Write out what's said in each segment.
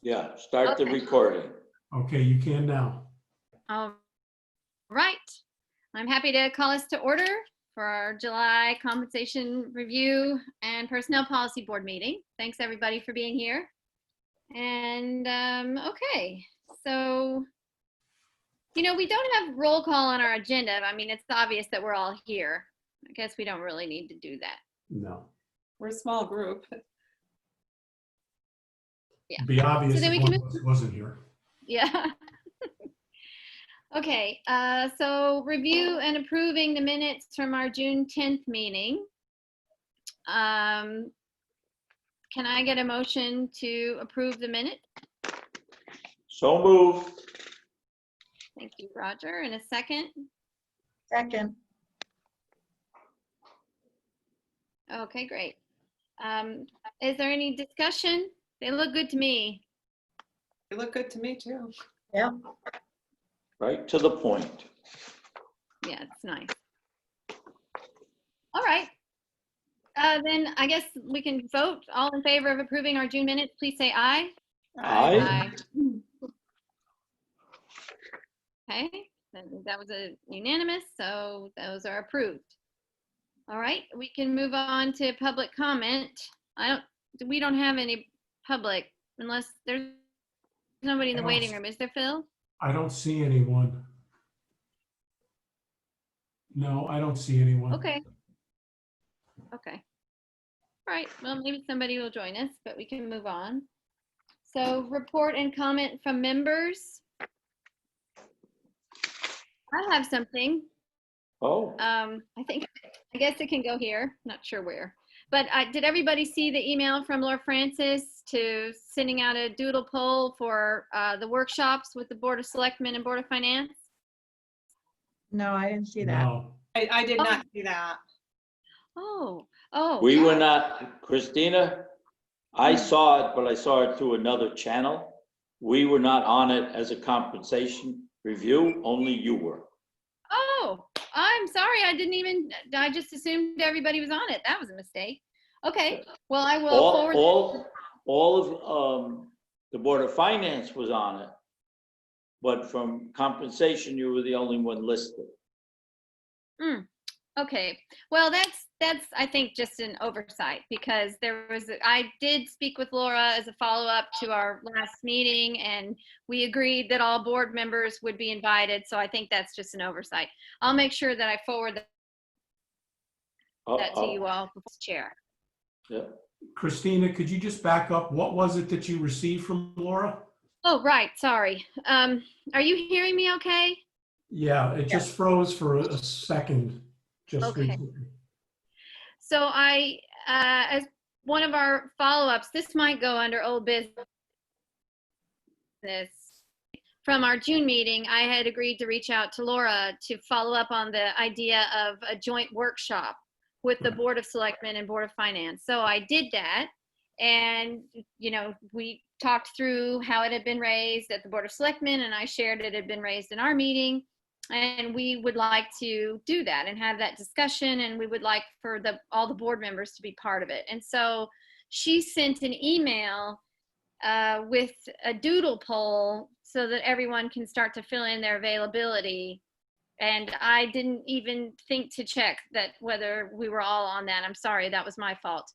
Yeah, start the Okay. recording. Okay, you can now. All right. I'm happy to call us to order for our July Compensation Review and Personnel Policy Board meeting. Thanks everybody for being here. And okay, so, we don't have roll call on our agenda. I mean, it's obvious that we're all here. I guess we don't really need to do that. No. We're a small group. Yeah. It'd be obvious So then if we one can of us wasn't here. Yeah. Okay, so review and approving the minutes from our June 10th meeting. Can I get a motion to approve the minute? So moved. Thank you, Roger. And a second? Second. Okay, great. Is there any discussion? They look good to me. They look good to me too. Yeah. Right to the point. Yeah, it's nice. All right. Then I guess we can vote. All in favor of approving our June minutes, please say aye. Aye. Okay, then that was a unanimous, so those are approved. All right, we can move on to public comment. We don't have any public unless there's nobody in the waiting room. Is there, Phil? I don't see anyone. No, I don't see anyone. Okay. Okay. All right, well, maybe somebody will join us, but we can move on. So report and comment from members. I have something. Oh, I guess it can go here. Not sure where. But did everybody see the email from Laura Francis to sending out a doodle poll for the workshops with the Board of Selectmen and Board of Finance? No, I didn't see that. No. I did not see that. Oh. we were not, Christina, I saw it, but I saw it through another channel. We were not on it as a compensation review, only you were. Oh, I'm sorry. I just assumed everybody was on it. That was a mistake. Okay, well, I will forward. All of the Board of Finance was on it, but from compensation, you were the only one listed. Okay, well, that's I think just an oversight because I did speak with Laura as a follow-up to our last meeting and we agreed that all board members would be invited. So I think that's just an oversight. I'll make sure that I forward that to you all, Chair. Yeah. Christina, could you just back up? What was it that you received from Laura? Oh, right, sorry. Are you hearing me okay? Yeah, it just froze for a second. Just Okay. recently. So as one of our follow-ups, this might go under old business. From our June meeting, I had agreed to reach out to Laura to follow up on the idea of a joint workshop with the Board of Selectmen and Board of Finance. So I did that. And, we talked through how it had been raised at the Board of Selectmen and I shared it had been raised in our meeting. And we would like to do that and have that discussion and we would like for all the board members to be part of it. And so she sent an email with a doodle poll so that everyone can start to fill in their availability. And I didn't even think to check that whether we were all on that. I'm sorry, that was my fault.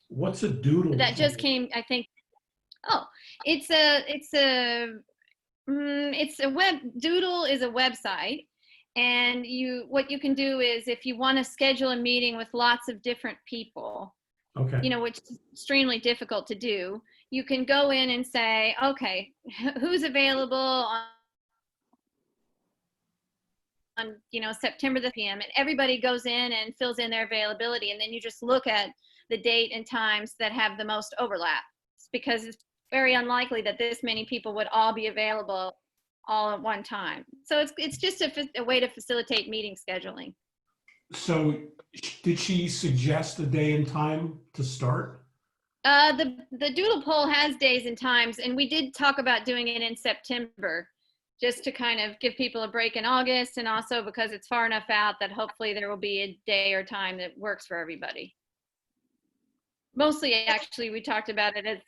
What's a doodle? That just came, I think. Oh, it's a web, Doodle is a website and what you can do is if you want to schedule a meeting with lots of different people, okay. which is extremely difficult to do, you can go in and say, okay, who's available on September the PM, and everybody goes in and fills in their availability and then you just look at the date and times that have the most overlap because it's very unlikely that this many people would all be available all at one time. So it's just a way to facilitate meeting scheduling. So did she suggest a day and time to start? The doodle poll has days and times, and we did talk about doing it in September, just to kind of give people a break in August, and also because it's far enough out that hopefully there will be a day or time that works for everybody. Mostly, actually, we talked about it as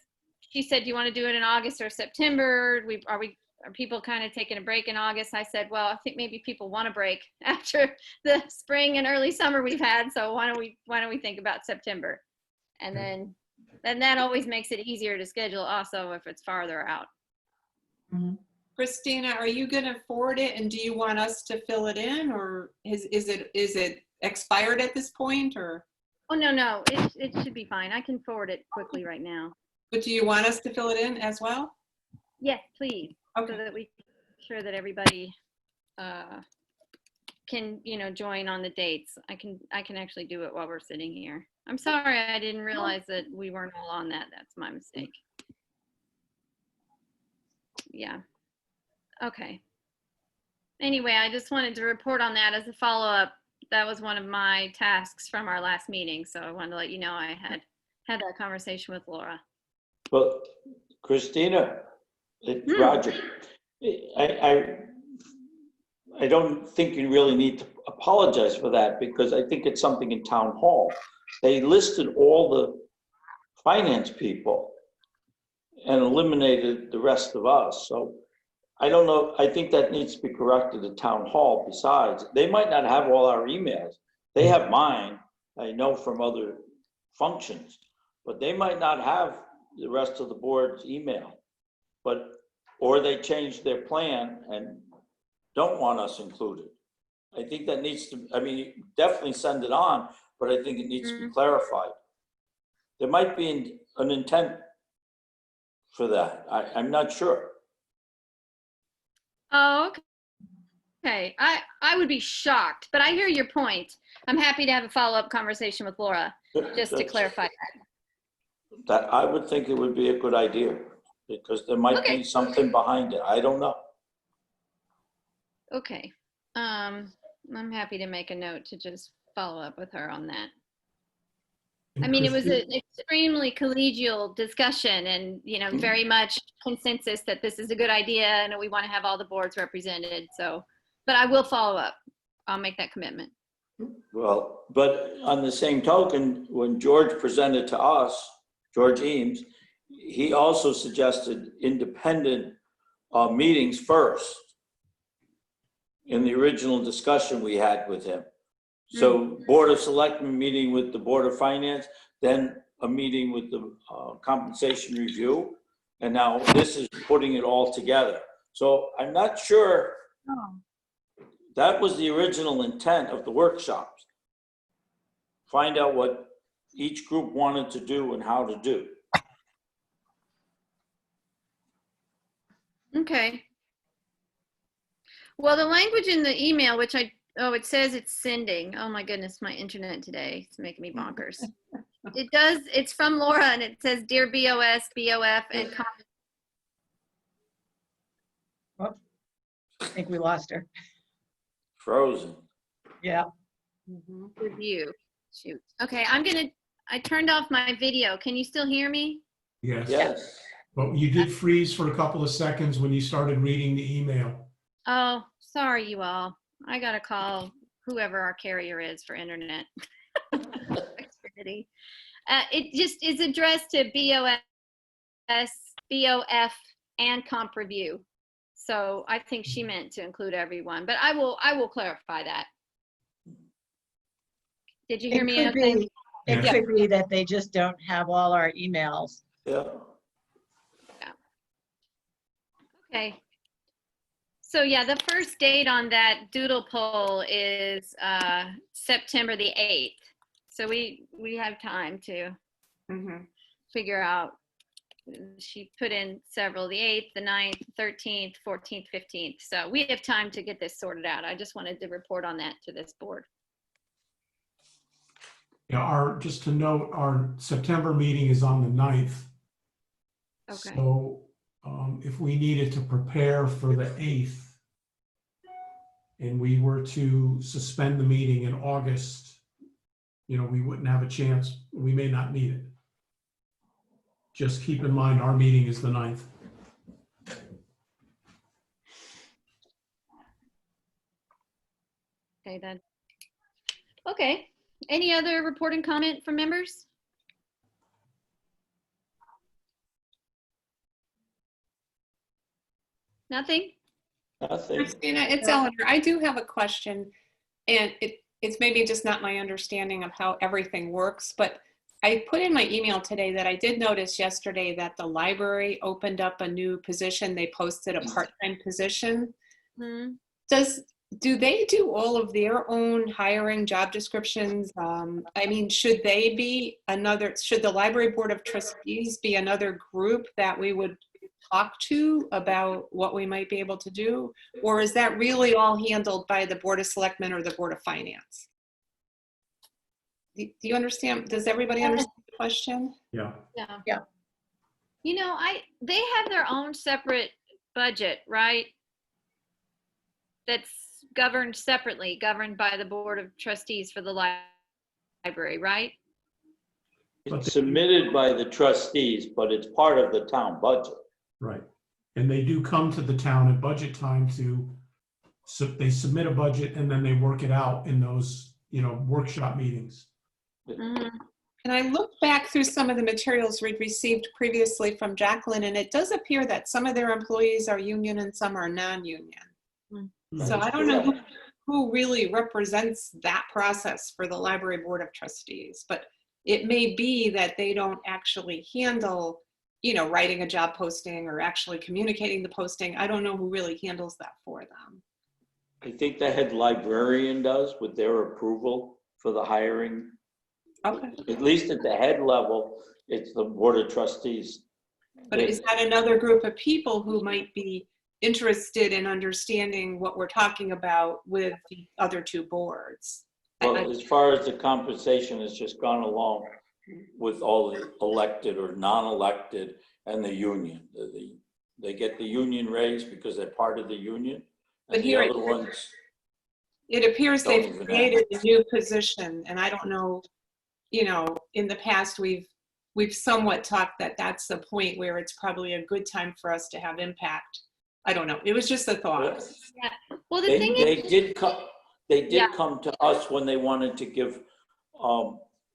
she said, do you want to do it in August or September? Are people kind of taking a break in August? I said, well, I think maybe people want a break after the spring and early summer we've had. So why don't we think about September? And then that always makes it easier to schedule also if it's farther out. Christina, are you going to forward it, and do you want us to fill it in, or is it expired at this point, or? Oh, no, it should be fine. I can forward it quickly right now. But do you want us to fill it in as well? Yes, please. So Okay. that we can make sure that everybody can, join on the dates. I can actually do it while we're sitting here. I'm sorry, I didn't realize that we weren't all on that. That's my mistake. Yeah. Okay. Anyway, I just wanted to report on that as a follow-up. That was one of my tasks from our last meeting. So I wanted to let you know I had that conversation with Laura. Well, Christina, Roger, I don't think you really need to apologize for that, because I think it's something in town hall. They listed all the finance people and eliminated the rest of us. So I don't know, I think that needs to be corrected at town hall. Besides, they might not have all our emails. They have mine, I know from other functions, but they might not have the rest of the board's email. Or they changed their plan and don't want us included. I think that needs to, definitely send it on, but I think it needs to be clarified. There might be an intent for that. I'm not sure. Oh, okay. I would be shocked, but I hear your point. I'm happy to have a follow-up conversation with Laura just to clarify that. That I would think it would be a good idea, because there might be something behind it. I don't know. Okay. I'm happy to make a note to just follow up with her on that. And I mean, it was Christi- an extremely collegial discussion and, very much consensus that this is a good idea and that we want to have all the boards represented. So, but I will follow up. I'll make that commitment. Well, but on the same token, when George presented to us, George Eames, he also suggested independent meetings first in the original discussion we had with him. So Board of Selectmen meeting with the Board of Finance, then a meeting with the compensation review. And now this is putting it all together. So I'm not sure that was the original intent of the workshops. Find out what each group wanted to do and how to do. Okay. Well, the language in the email, which it says it's sending. Oh my goodness, my internet today. It's making me bonkers. It's from Laura and it says, Dear BOS, BOF, and Whoops. I think we lost her. Frozen. Yeah. review. Shoot. Okay, I turned off my video. Can you still hear me? Yes. Yes. But you did freeze for a couple of seconds when you started reading the email. Oh, sorry, you all. I gotta call whoever our carrier is for internet. Xfinity. It just is addressed to BOS, BOF, and Comp Review. So I think she meant to include everyone, but I will clarify that. Did you hear me okay? It Yeah. could be that they just don't have all our emails. Yeah. Okay. So yeah, the first date on that doodle poll is September the 8th. So we have time to figure out. She put in several, the 8th, the 9th, 13th, 14th, 15th. So we have time to get this sorted out. I just wanted to report on that to this board. Yeah, just to note, our September meeting is on the 9th. Okay. So if we needed to prepare for the 8th and we were to suspend the meeting in August, we wouldn't have a chance. We may not need it. Just keep in mind, our meeting is the 9th. Okay, then. Okay. Any other report and comment from members? Nothing? Nothing. Christina, it's Eleanor. I do have a question, and it's maybe just not my understanding of how everything works, but I put in my email today that I did notice yesterday that the library opened up a new position. They posted a part-time position. Hmm. Do they do all of their own hiring job descriptions? I mean, should the library board of trustees be another group that we would talk to about what we might be able to do? Or is that really all handled by the board of selectmen or the board of finance? Do you understand? Does everybody understand the question? Yeah. Yeah. Yeah. You know, they have their own separate budget, right? That's governed separately, governed by the board of trustees for the library, right? It's submitted by the trustees, but it's part of the town budget. Right. And they do come to the town at budget time they submit a budget and then they work it out in those, workshop meetings. Mhm. And I looked back through some of the materials we'd received previously from Jacqueline, and it does appear that some of their employees are union and some are non-union. So I don't know who really represents that process for the library board of trustees, but it may be that they don't actually handle, writing a job posting or actually communicating the posting. I don't know who really handles that for them. I think the head librarian does with their approval for the hiring. Okay. At least at the head level, it's the board of trustees. But is that another group of people who might be interested in understanding what we're talking about with the other two boards? Well, as far as the compensation has just gone along with all the elected or non-elected and the union. They get the union raise because they're part of the union. But And the here other ones, it appears Don't they've even created a new position, and I don't know, in the past we've somewhat talked that that's the point where it's probably a good time for us to have impact. I don't know. It was just a thought. Well, the they thing is, did come. They did Yeah. come to us when they wanted to give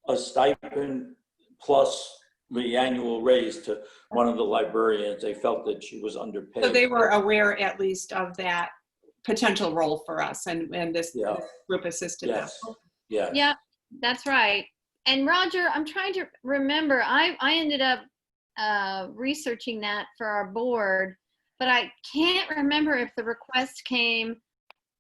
a stipend plus the annual raise to one of the librarians. They felt that she was underpaid. So they were aware at least of that potential role for us, and this Yeah. group assisted them. Yes. Yes. yeah, that's right. And Roger, I'm trying to remember, I ended up researching that for our board, but I can't remember if the request came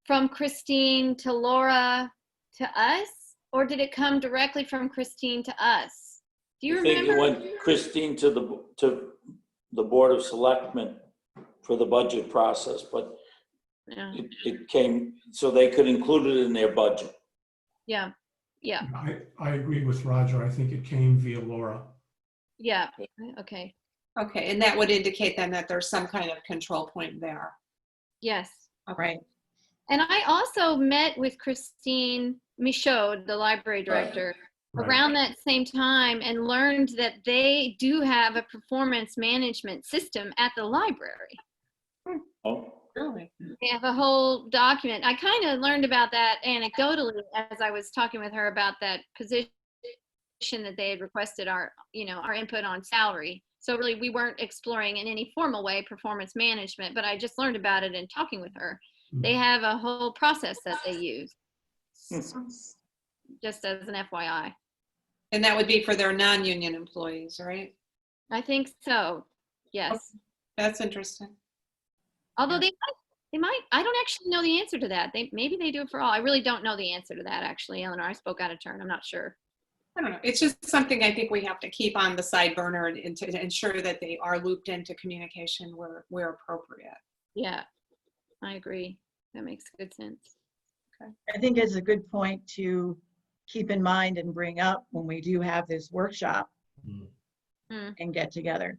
from Christine to Laura to us, or did it come directly from Christine to us? Do you I think remember? it went Christine to the board of selectmen for the budget process, but Yeah, it came so they could include it in their budget. yeah, yeah, I agree with Roger. I think it came via Laura. yeah. Okay, Okay, and that would indicate then that there's some kind of control point there. yes. Right. And I also met with Christine Michaud, the library director, Right. around that same time and learned that they do have a performance management system at the library. Oh, Really? They have a whole document. I kind of learned about that anecdotally as I was talking with her about that position that they had requested our input on salary. So really we weren't exploring in any formal way performance management, but I just learned about it in talking with her. They have a whole process that they use, just as an FYI. And that would be for their non-union employees, right? I think so, yes. That's interesting. Although they might, I don't actually know the answer to that. Maybe they do it for all. I really don't know the answer to that, actually, Eleanor. I spoke out of turn. I'm not sure. I don't know. It's just something I think we have to keep on the side burner and to ensure that they are looped into communication where appropriate. Yeah, I agree. That makes good sense. I think it's a good point to keep in mind and bring up when we do have this workshop and get together.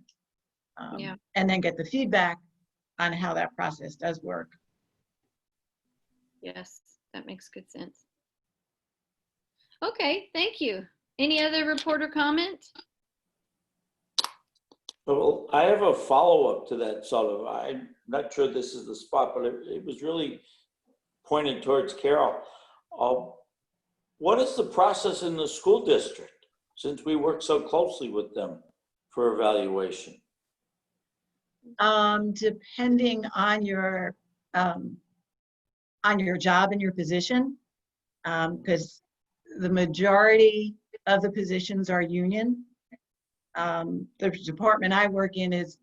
Yeah. And then get the feedback on how that process does work. Yes, that makes good sense. Okay, thank you. Any other report or comment? well, I have a follow-up to that sort of. I'm not sure this is the spot, but it was really pointed towards Carol. What is the process in the school district, since we work so closely with them for evaluation? Depending on your job and your position, because the majority of the positions are union. The department I work in is,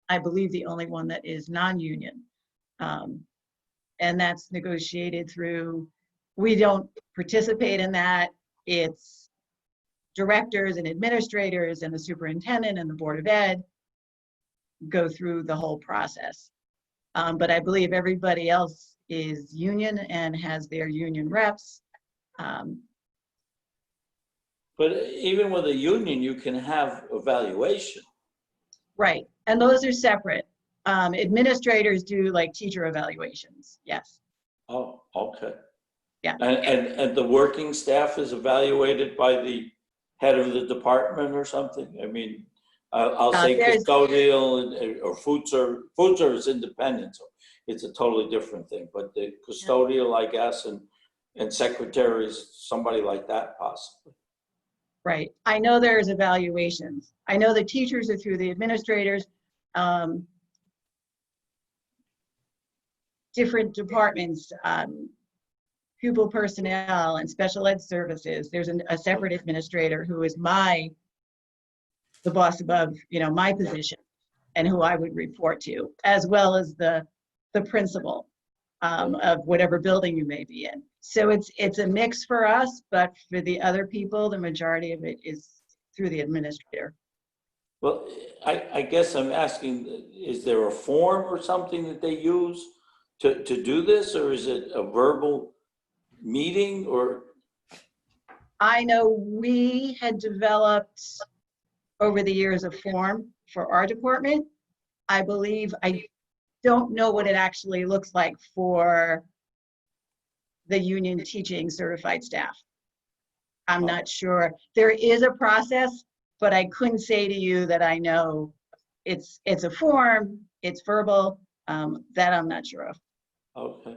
I believe, the only one that is non-union. And that's negotiated through, we don't participate in that. It's directors and administrators and the superintendent and the Board of Ed go through the whole process. But I believe everybody else is union and has their union reps. But even with a union, you can have evaluation. Right, and those are separate. Administrators do like teacher evaluations, yes. Oh, okay. Yeah. And the working staff is evaluated by the head of the department or something? I mean, I'll say custodial or food service independent, so it's a totally different thing. But the custodial, I guess, and secretaries, somebody like that possibly. Right, I know there's evaluations. I know the teachers are through the administrators. Different departments, pupil personnel and special ed services. There's a separate administrator who is the boss above, my position and who I would report to, as well as the principal of whatever building you may be in. So it's a mix for us, but for the other people, the majority of it is through the administrator. Well, I guess I'm asking, is there a form or something that they use to do this, or is it a verbal meeting, or? I know we had developed over the years a form for our department. I believe, I don't know what it actually looks like for the union teaching certified staff. I'm not sure. There is a process, but I couldn't say to you that I know it's a form, it's verbal, that I'm not sure of. Okay.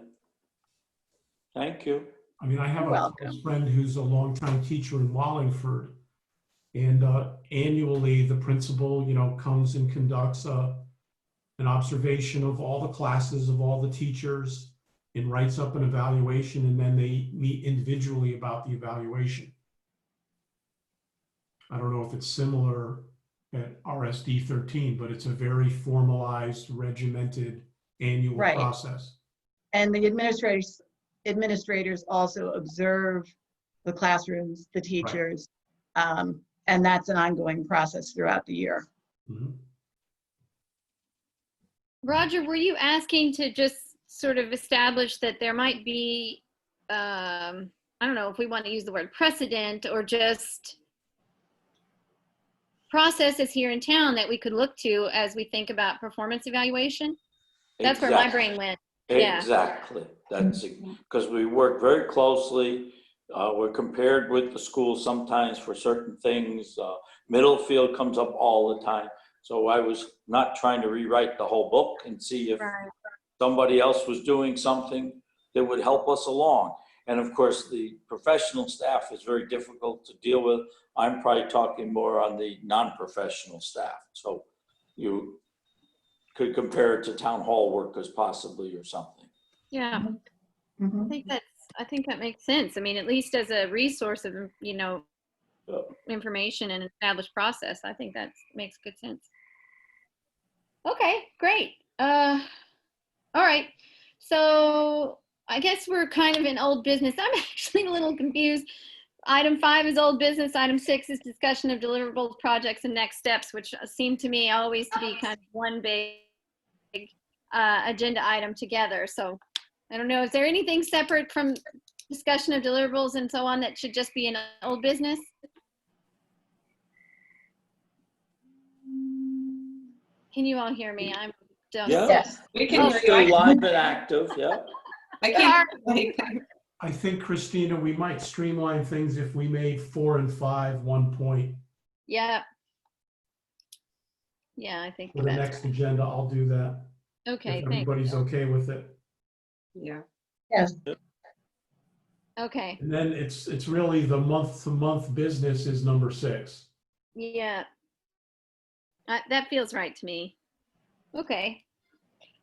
Thank you. I mean, I have You're a welcome. close friend who's a longtime teacher in Wallingford. And annually, the principal, comes and conducts an observation of all the classes, of all the teachers, and writes up an evaluation, and then they meet individually about the evaluation. I don't know if it's similar at RSD 13, but it's a very formalized, regimented annual Right. process. And the administrators also observe the classrooms, the teachers, and that's an ongoing process throughout the year. Mhm. Roger, were you asking to just sort of establish that there might be, I don't know if we want to use the word precedent, or just processes here in town that we could look to as we think about performance evaluation? That's where my brain went. Yeah. Exactly. That's because we work very closely. We're compared with the school sometimes for certain things. Middlefield comes up all the time. So I was not trying to rewrite the whole book and see if somebody else was doing something that would help us along. And of course, the professional staff is very difficult to deal with. I'm probably talking more on the non-professional staff. So you could compare it to town hall workers possibly or something. Yeah. I think that makes sense. I mean, at least as a resource of, information and established process, I think that makes good sense. Okay, great. All right. So I guess we're kind of in old business. I'm actually a little confused. Item 5 is old business. Item 6 is discussion of deliverables, projects, and next steps, which seem to me always to be kind of one big agenda item together. So I don't know, is there anything separate from discussion of deliverables and so on that should just be in old business? Can you all hear me? I'm done. Yeah. Yes. We can We're hear still you. live and active, yeah. I can't do anything. I think, Christina, we might streamline things if we made 4 and 5 one point. Yeah. Yeah, I think For the next agenda, I'll do that. okay. If Thanks. everybody's okay with it. Yeah. Yes. Okay. And then it's really the month-to-month business is number 6. Yeah. That feels right to me. Okay.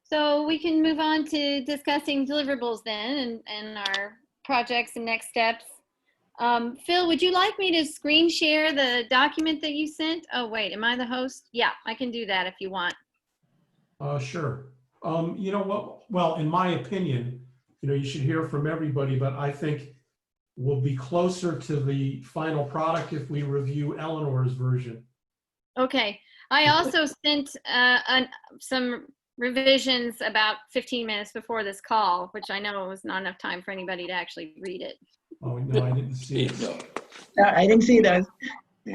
So we can move on to discussing deliverables then and our projects and next steps. Phil, would you like me to screen share the document that you sent? Oh, wait, am I the host? Yeah, I can do that if you want. Sure. You know what? Well, in my opinion, you should hear from everybody, but I think we'll be closer to the final product if we review Eleanor's version. Okay. I also sent some revisions about 15 minutes before this call, which I know was not enough time for anybody to actually read it. Oh, no, I didn't see it. No, I didn't see those.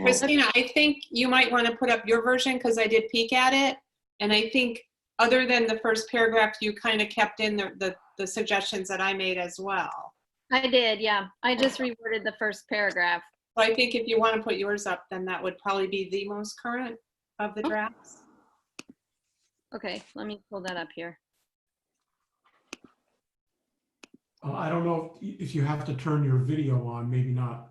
Christina, I think you might want to put up your version because I did peek at it. And I think other than the first paragraph, you kind of kept in the suggestions that I made as well. I did, yeah. I just reworded the first paragraph. So I think if you want to put yours up, then that would probably be the most current of the drafts. Okay, let me pull that up here. I don't know if you have to turn your video on, maybe not.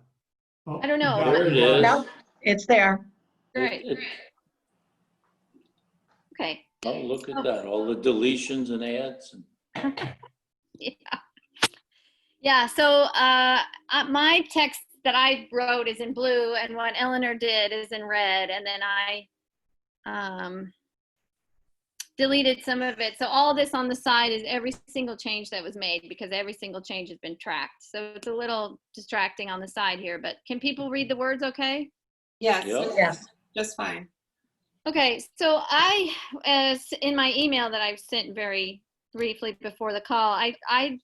Oh, I don't know. you got There it is. No, it's there. Great. Okay. Oh, look at that, all the deletions and adds. Yeah. Yeah, so my text that I wrote is in blue and what Eleanor did is in red, and then I deleted some of it. So all this on the side is every single change that was made because every single change has been tracked. So it's a little distracting on the side here, but can people read the words okay? Yes, Yep. Yes. just fine. Okay, so I, as in my email that I've sent very briefly before the call, I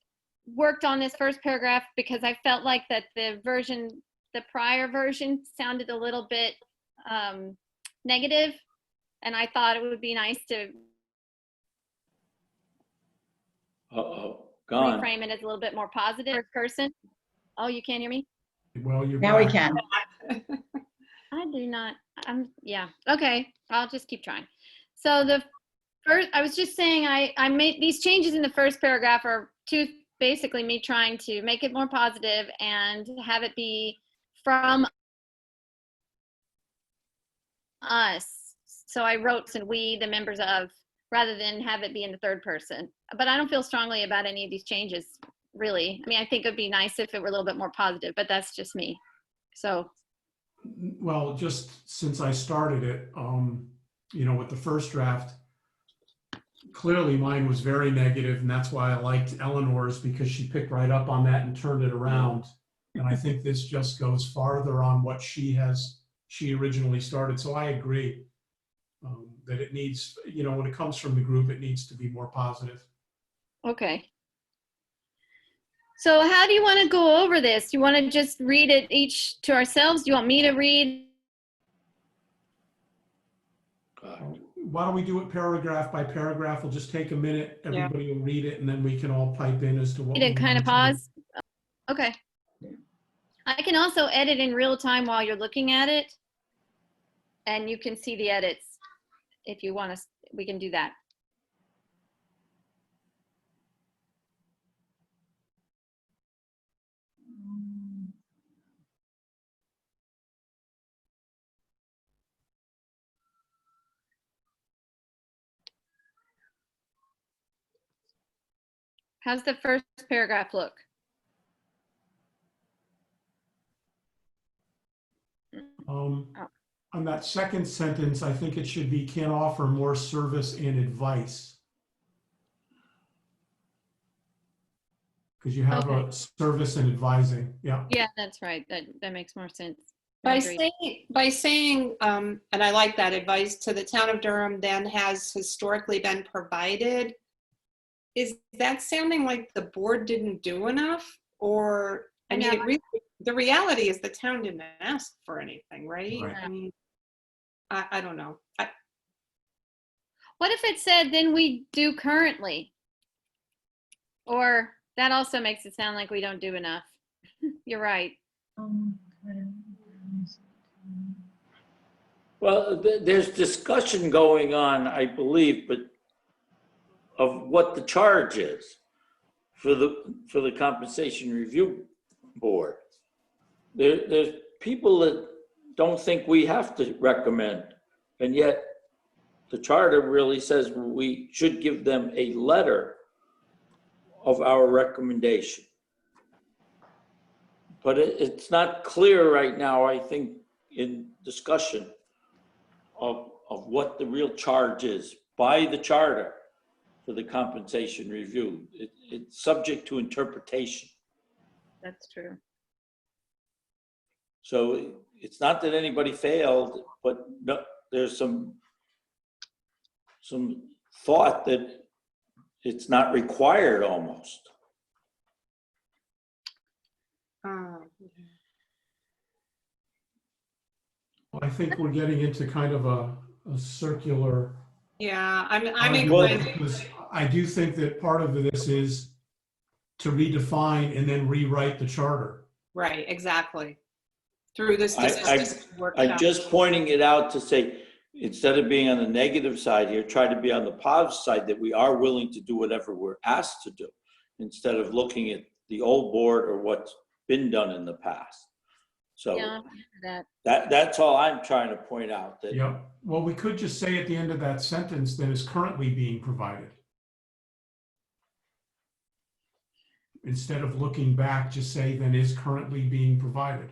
worked on this first paragraph because I felt like that the prior version sounded a little bit negative, and I thought it would be nice to Uh-oh, gone. reframe it as a little bit more positive person. Oh, you can't hear me? Well, you're Now we back. can. I do not. Yeah. Okay. I'll just keep trying. So the first, I was just saying, I made these changes in the first paragraph are basically me trying to make it more positive and have it be from us. So I wrote and we, the members of, rather than have it be in the third person. But I don't feel strongly about any of these changes, really. I mean, I think it'd be nice if it were a little bit more positive, but that's just me. So. Well, just since I started it, with the first draft, clearly mine was very negative, and that's why I liked Eleanor's because she picked right up on that and turned it around. And I think this just goes farther on what she originally started. So I agree that it needs, when it comes from the group, it needs to be more positive. Okay. So how do you want to go over this? You want to just read it each to ourselves? Do you want me to read? Why don't we do it paragraph by paragraph? We'll just take a minute. Everybody will read it, and then we can all pipe in as to what. Read it, kind of want to do. pause? Okay. I can also edit in real time while you're looking at it. And you can see the edits if you want to. We can do that. How's the first paragraph look? On that second sentence, I think it should be can offer more service and advice. Because you have a service and advising, yeah. Yeah, that's right. That makes more sense. By saying, and I like that advice, to the town of Durham then has historically been provided, is that sounding like the board didn't do enough? Or, I mean, the reality is the town didn't ask for anything, right? Right. I mean, I don't know. What if it said, then we do currently? Or that also makes it sound like we don't do enough. You're right. Well, there's discussion going on, I believe, but of what the charge is for the Compensation Review Board. There's people that don't think we have to recommend, and yet the charter really says we should give them a letter of our recommendation. But it's not clear right now, I think, in discussion of what the real charge is by the charter for the compensation review. It's subject to interpretation. That's true. So it's not that anybody failed, but no, there's some thought that it's not required almost. I think we're getting into kind of a circular. Yeah, I'm argument, inclined. because I do think that part of this is to redefine and then rewrite the charter. Right, exactly. Through this I'm workshop. just pointing it out to say, instead of being on the negative side here, try to be on the positive side, that we are willing to do whatever we're asked to do, instead of looking at the old board or what's been done in the past. So Yeah, that. that's all I'm trying to point out. That Yep. Well, we could just say at the end of that sentence that is currently being provided. Instead of looking back, just say then is currently being provided.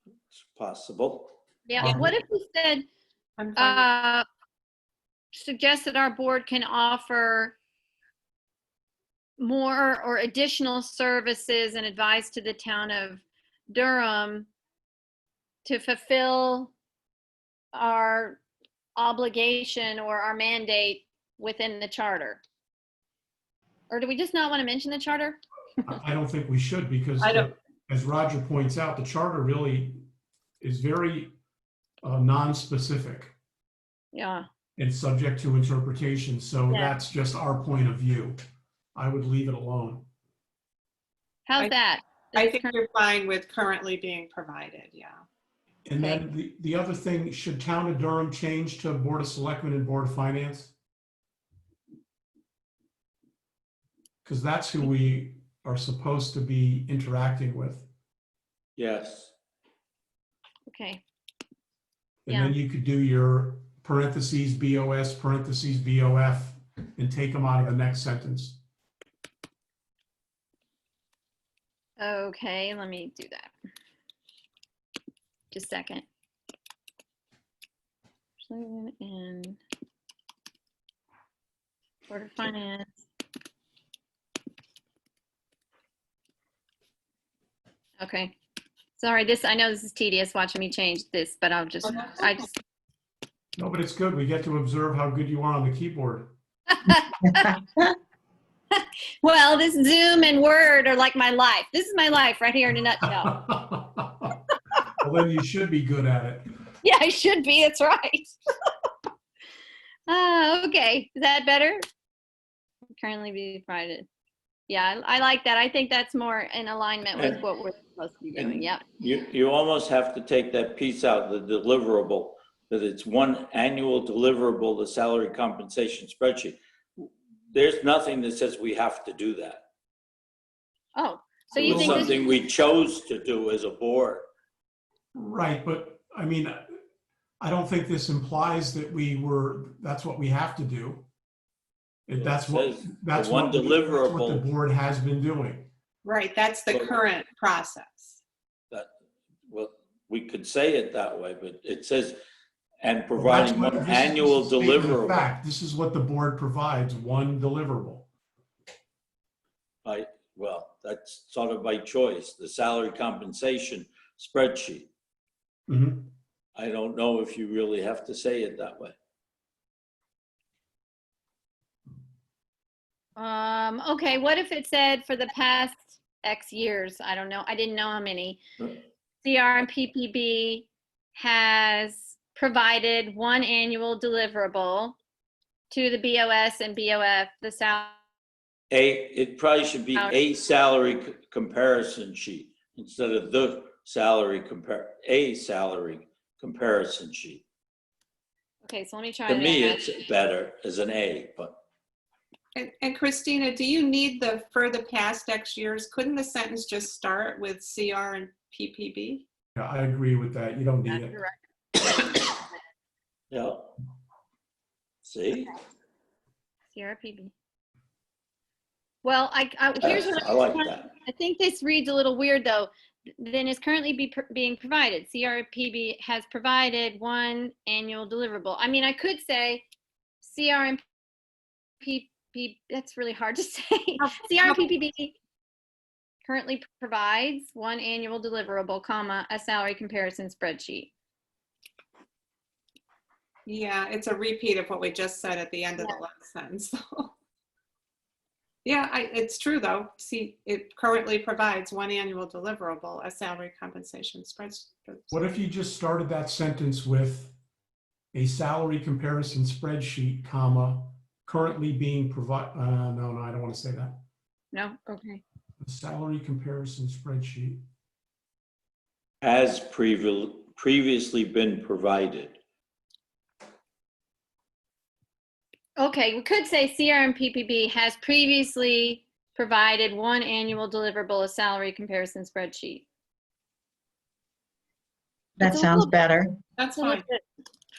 it's possible. Yeah, what if we said, I'm fine. suggest that our board can offer more or additional services and advice to the town of Durham to fulfill our obligation or our mandate within the charter? Or do we just not want to mention the charter? I don't think we should, because I don't- as Roger points out, the charter really is very non-specific Yeah, and subject to interpretation. So Yeah. that's just our point of view. I would leave it alone. how's I- that? I think you're fine with currently being provided, yeah. And then the other thing, should Town of Durham change to Board of Selectmen and Board of Finance? Because that's who we are supposed to be interacting with. Yes. Okay, And then you could do your parentheses BOS, parentheses BOF, and take them out of the next sentence. okay, let me do that. Just a second. And Board of Finance. Okay. Sorry, I know this is tedious watching me change this, but I just, No, but it's good. We get to observe how good you are on the keyboard. well, this Zoom and Word are like my life. This is my life right here in a nutshell. Well, then you should be good at it. Yeah, I should be. That's right. Okay. Is that better? Currently be provided. Yeah, I like that. I think that's more in alignment with what we're supposed to be doing. Yep. You almost have to take that piece out, the deliverable, that it's one annual deliverable, the salary compensation spreadsheet. There's nothing that says we have to do that. Oh, so It you was think this? something we chose to do as a board. Right, but I mean, I don't think this implies that that's what we have to do. It That's what says that's the one what that's what deliverable. the board has been doing. Right, that's the Well- current process. Well, we could say it that way, but it says, and Well, providing that's what- one this is annual a statement of deliverable. fact. This is what the board provides, one deliverable. Well, that's sort of by choice, the salary compensation spreadsheet. Mhm. I don't know if you really have to say it that way. Okay, what if it said for the past X years, I don't know, I didn't know how many, CR and PPB has provided one annual deliverable to the BOS and BOF, the salary. It probably should be a salary comparison sheet instead of the salary a salary comparison sheet. Okay, so let me try To that. me, it's better as an A, but And Christina, do you need the for the past X years? Couldn't the sentence just start with CR and PPB? Yeah, I agree with that. You don't need That's it. correct. yeah. See? CRPB. Well, here's what I like that. I think this reads a little weird though. Then is currently being provided. CRPB has provided one annual deliverable. I mean, I could say CRMPP, that's really hard to say. CRPPB currently provides one annual deliverable, comma, a salary comparison spreadsheet. Yeah, it's a repeat of what we just said at the end of the last sentence. Yeah, it's true though. See, it currently provides one annual deliverable, a salary compensation spreadsheet. What if you just started that sentence with a salary comparison spreadsheet, comma, currently being provided, no, I don't want to say that. No? Okay. A salary comparison spreadsheet. Has previously been provided. Okay, we could say CRMPPB has previously provided one annual deliverable, a salary comparison spreadsheet. That It's a sounds little- better. That's It's a little fine.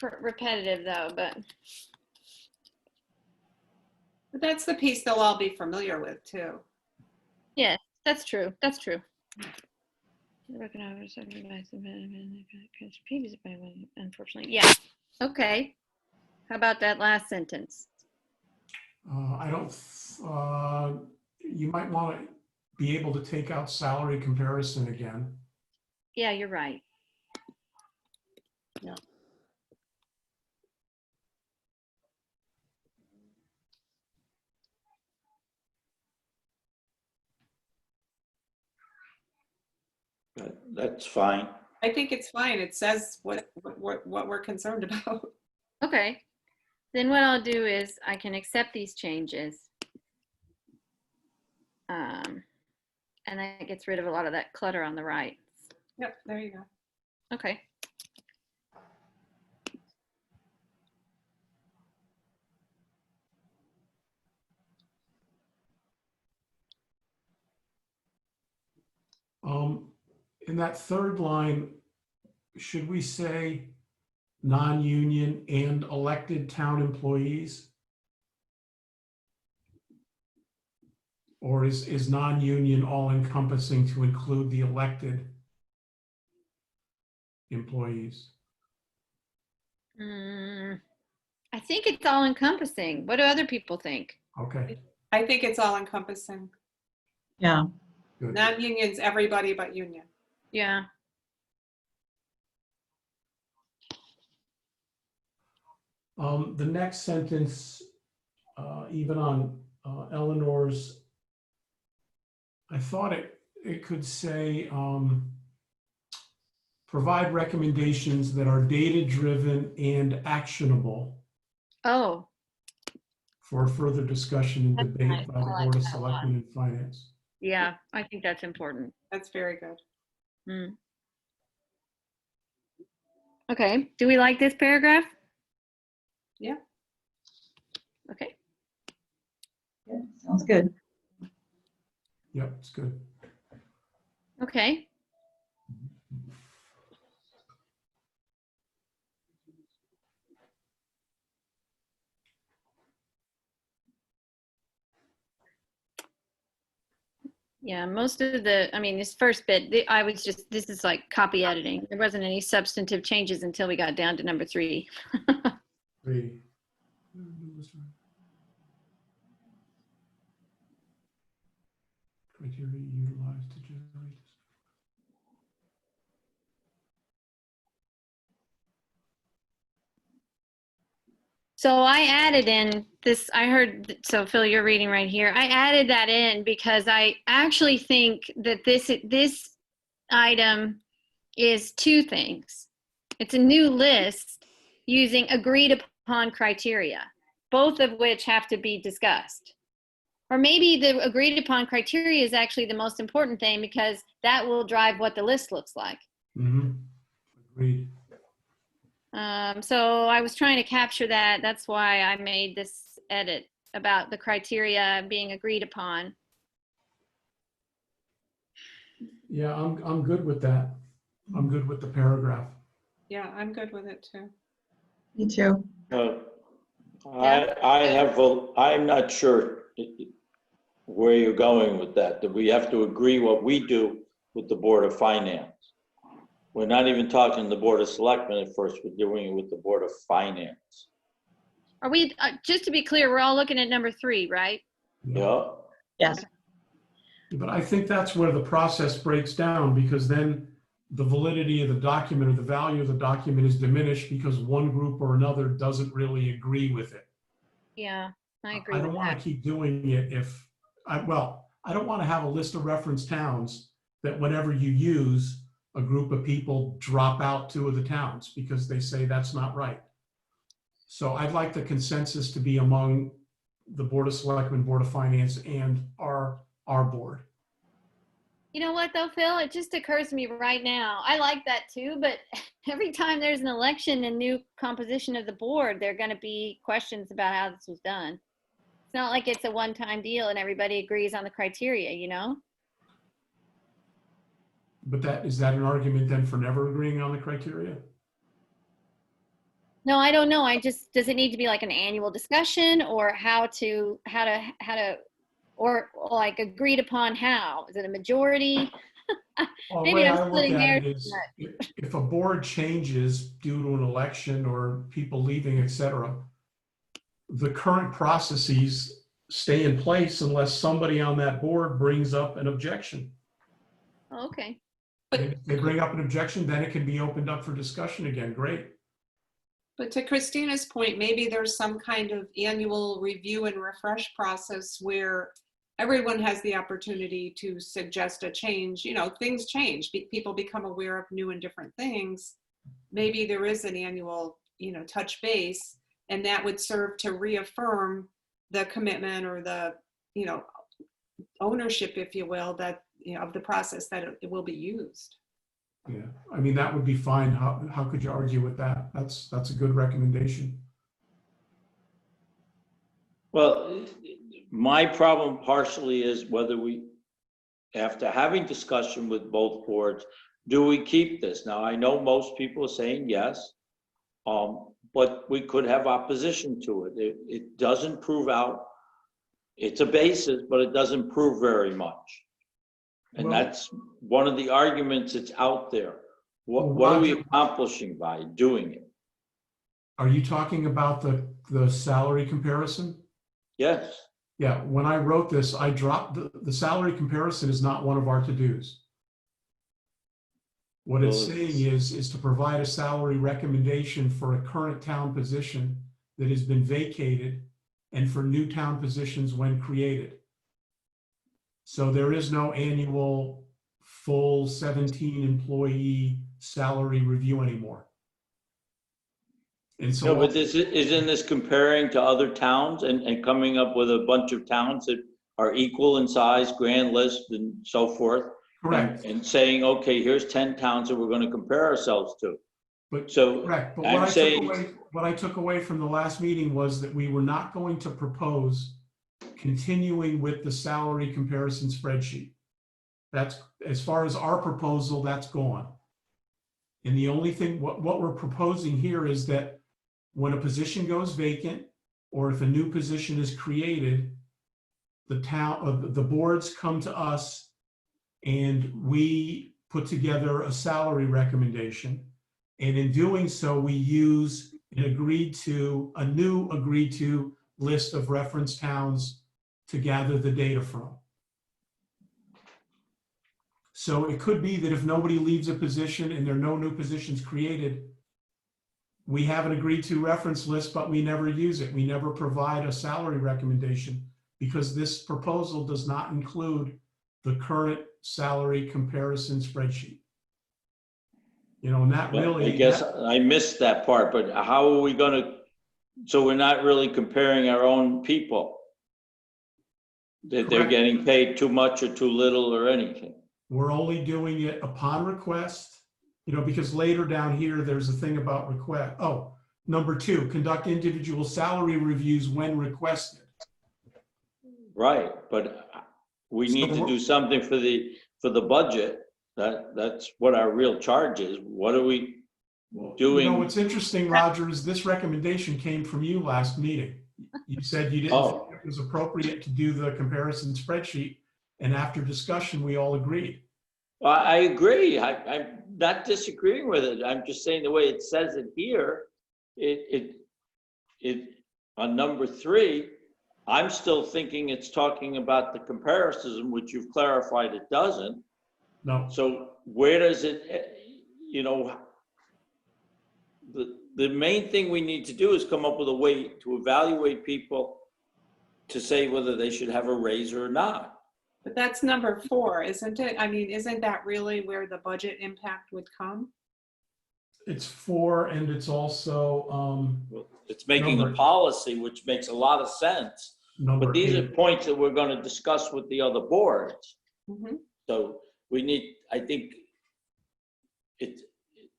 bit repetitive though, but But that's the piece they'll all be familiar with too. yes, that's true. That's true. Unfortunately, yeah. Okay. How about that last sentence? I don't, you might want to be able to take out salary comparison again. Yeah, you're right. That's fine. I think it's fine. It says what we're concerned about. Okay. Then what I'll do is I can accept these changes. And that gets rid of a lot of that clutter on the right. Yep, there you go. Okay. In that third line, should we say non-union and elected town employees? Or is non-union all encompassing to include the elected employees? I think it's all encompassing. What do other people think? Okay, I think it's all encompassing. Yeah. good. Non-union's everybody but union. Yeah. The next sentence, even on Eleanor's, I thought it could say, provide recommendations that are data-driven and actionable Oh, for further discussion and That's debate nice. by the I like Board of that a lot. Selectmen and Finance. yeah. I think that's important. That's very good. Hmm. Okay. Do we like this paragraph? Yeah. Okay. Sounds good. Yep, it's good. Okay. Yeah, most of the, I mean, this first bit, this is like copy editing. There wasn't any substantive changes until we got down to number 3. 3. Criteria utilized to generate. So I added in this, I heard, so Phil, you're reading right here. I added that in because I actually think that this item is 2 things. It's a new list using agreed upon criteria, both of which have to be discussed. Or maybe the agreed upon criteria is actually the most important thing because that will drive what the list looks like. Mm-hmm. Agreed. So I was trying to capture that. That's why I made this edit about the criteria being agreed upon. Yeah, I'm good with that. I'm good with the paragraph. Yeah, I'm good with it too. Me too. I'm not sure where you're going with that we have to agree what we do with the Board of Finance. We're not even talking the Board of Selectmen at first, we're doing it with the Board of Finance. Are we, just to be clear, we're all looking at number 3, right? Yeah, Yes, But I think that's where the process breaks down, because then the validity of the document or the value of the document is diminished because one group or another doesn't really agree with it. Yeah, I agree I with don't want that. to keep doing it if, I don't want to have a list of reference towns that whenever you use, a group of people drop out 2 of the towns because they say that's not right. So I'd like the consensus to be among the Board of Selectmen, Board of Finance, and our board. You know what though, Phil? It just occurs to me right now. I like that too, but every time there's an election and new composition of the board, there are going to be questions about how this was done. It's not like it's a one-time deal and everybody agrees on the criteria, you know? But is that an argument then for never agreeing on the criteria? No, I don't know. Does it need to be like an annual discussion or how to, or like agreed upon how? Is it a majority? Well, the Maybe way I'm I look splitting at hairs it too is, much. if a board changes due to an election or people leaving, et cetera, the current processes stay in place unless somebody on that board brings up an objection. Oh, okay. And if they bring up an objection, then it can be opened up for discussion again. Great. But to Christina's point, maybe there's some kind of annual review and refresh process where everyone has the opportunity to suggest a change. You know, things change. People become aware of new and different things. Maybe there is an annual, touch base, and that would serve to reaffirm the commitment or the, ownership, if you will, that, of the process that it will be used. Yeah, I mean, that would be fine. How could you argue with that? That's a good recommendation. well, my problem partially is whether we, after having discussion with both boards, do we keep this? Now, I know most people are saying yes, but we could have opposition to it. It doesn't prove out, it's a basis, but it doesn't prove very much. And Well- that's one of the arguments that's out there. Well, What are we Roger- accomplishing by doing it? Are you talking about the salary comparison? Yes, Yeah, when I wrote this, I dropped the salary comparison is not one of our to-dos. What it's Well, saying is to provide a salary recommendation for a current town position that has been vacated and for new town positions when created. So there is no annual full 17 employee salary review anymore. And no, so but isn't this comparing to other towns and coming up with a bunch of towns that are equal in size, grand list and so forth? correct, And saying, okay, here's 10 towns that we're going to compare ourselves to. but So correct. But I'm saying, what I took away from the last meeting was that we were not going to propose continuing with the salary comparison spreadsheet. That's, as far as our proposal, that's gone. And the only thing, what we're proposing here is that when a position goes vacant, or if a new position is created, the boards come to us and we put together a salary recommendation. And in doing so, we use a new agreed to list of reference towns to gather the data from. So it could be that if nobody leaves a position and there are no new positions created, we have an agreed to reference list, but we never use it. We never provide a salary recommendation because this proposal does not include the current salary comparison spreadsheet. And that really. I guess I missed that part, but how are we going to, so we're not really comparing our own people? That they're Correct. getting paid too much or too little or anything? We're only doing it upon request, because later down here, there's a thing about request. Oh, number 2, conduct individual salary reviews when requested. Right, but we need to do something for the budget. That's what our real charge is. What are we, Well, doing- what's interesting, Roger, is this recommendation came from you last meeting. You said you didn't Oh. think it was appropriate to do the comparison spreadsheet, and after discussion, we all agreed. I agree. I'm not disagreeing with it. I'm just saying the way it says it here, it, on number 3, I'm still thinking it's talking about the comparison, which you've clarified it doesn't. No, So where does it, the main thing we need to do is come up with a way to evaluate people to say whether they should have a raise or not. But that's number 4, isn't it? I mean, isn't that really where the budget impact would come? it's 4, and it's also Well, it's making a Number- policy, which makes a lot of sense. number But these are 8. points that we're going to discuss with the other boards. Mhm. So we need, I think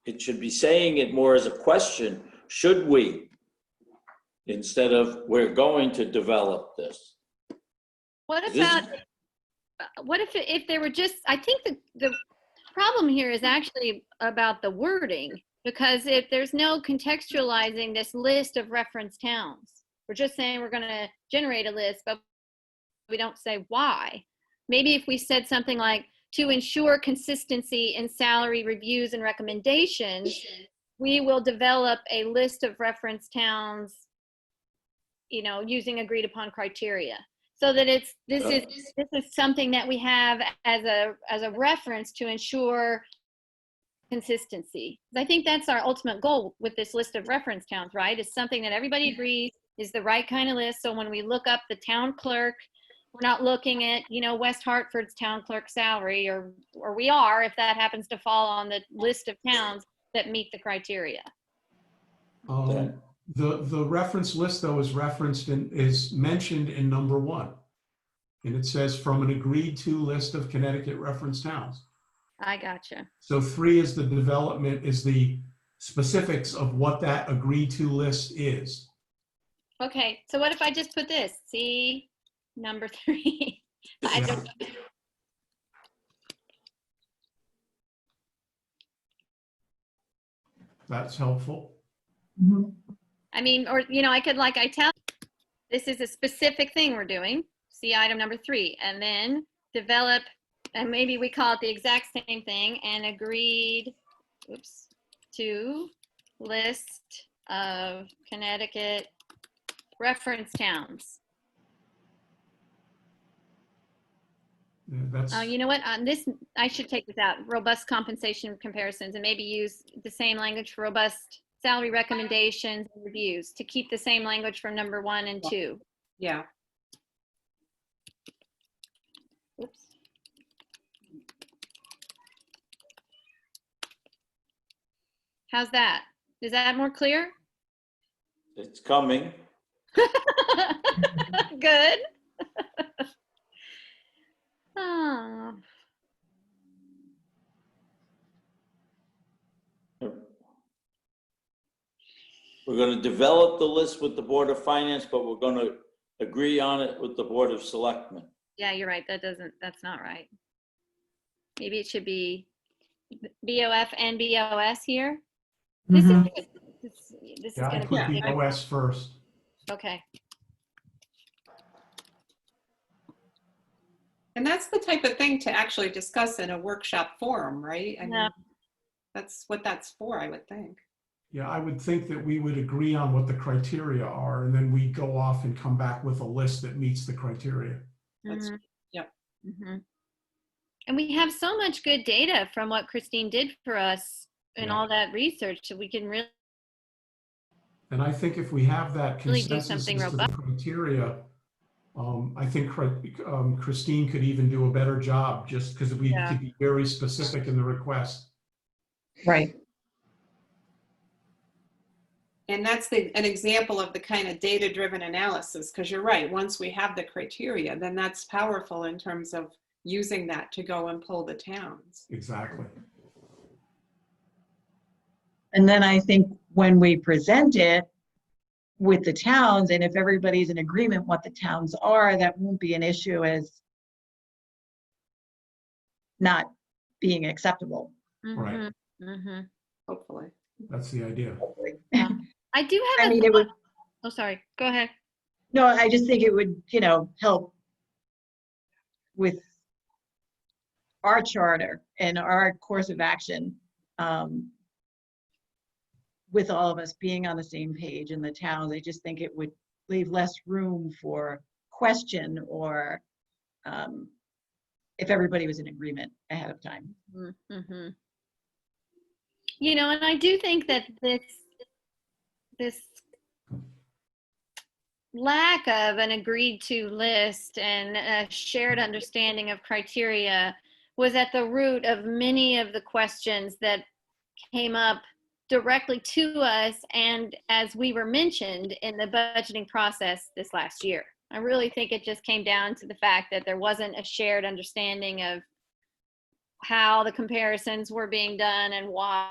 it should be saying it more as a question, should we? Instead of we're going to develop this. What This- about, what if they were just, I think the problem here is actually about the wording, because if there's no contextualizing this list of reference towns, we're just saying we're going to generate a list, but we don't say why. Maybe if we said something like, to ensure consistency in salary reviews and recommendations, we will develop a list of reference towns, using agreed upon criteria. So that this is something that we have as a reference to ensure consistency. I think that's our ultimate goal with this list of reference towns, right? It's something that everybody agrees is the right kind of list. So when we look up the town clerk, we're not looking at, West Hartford's town clerk salary, or we are, if that happens to fall on the list of towns that meet the criteria. The reference list, though, is mentioned in number 1. And it says from an agreed to list of Connecticut reference towns. I gotcha. So 3 is the development, is the specifics of what that agreed to list is. Okay, so what if I just put this? See, number 3. I Yeah. just, That's helpful. I mean, or, I tell, this is a specific thing we're doing. See item number 3, and then develop, and maybe we call it the exact same thing, and agreed, to list of Connecticut reference towns. Yeah, that's, You know what? This, I should take this out. Robust compensation comparisons, and maybe use the same language for robust salary recommendations and reviews to keep the same language from number 1 and 2. Yeah. Oops. How's that? Is that more clear? It's coming. Good. Oh. We're going to develop the list with the Board of Finance, but we're going to agree on it with the Board of Selectmen. Yeah, you're right. That's not right. Maybe it should be BOF and BOS here. This is, this is yeah, I gonna put be, the OS first. okay. And that's the type of thing to actually discuss in a workshop forum, right? I Yeah. mean, that's what that's for, I would think. Yeah, I would think that we would agree on what the criteria are, and then we go off and come back with a list that meets the criteria. That's- Mhm. yep. Mhm. And we have so much good data from what Christine did for us and Yeah. all that research, so we can really, And I think if we have that Really do consensus something as to the criteria, I think Christine could even do a better job, just because we Yeah. could be very specific in the request. Right. And that's an example of the kind of data-driven analysis, because you're right, once we have the criteria, then that's powerful in terms of using that to go and pull the towns. Exactly. And then I think when we present it with the towns, and if everybody's in agreement what the towns are, that won't be an issue as not being acceptable. Right. Mhm. Hopefully. That's the idea. hopefully. I do I have a mean, it would, oh, sorry. Go ahead. no, I just think it would, help with our charter and our course of action, with all of us being on the same page in the towns. I just think it would leave less room for question or if everybody was in agreement ahead of time. Mm-hmm. You know, and I do think that this lack of an agreed to list and a shared understanding of criteria was at the root of many of the questions that came up directly to us and as we were mentioned in the budgeting process this last year. I really think it just came down to the fact that there wasn't a shared understanding of how the comparisons were being done and why.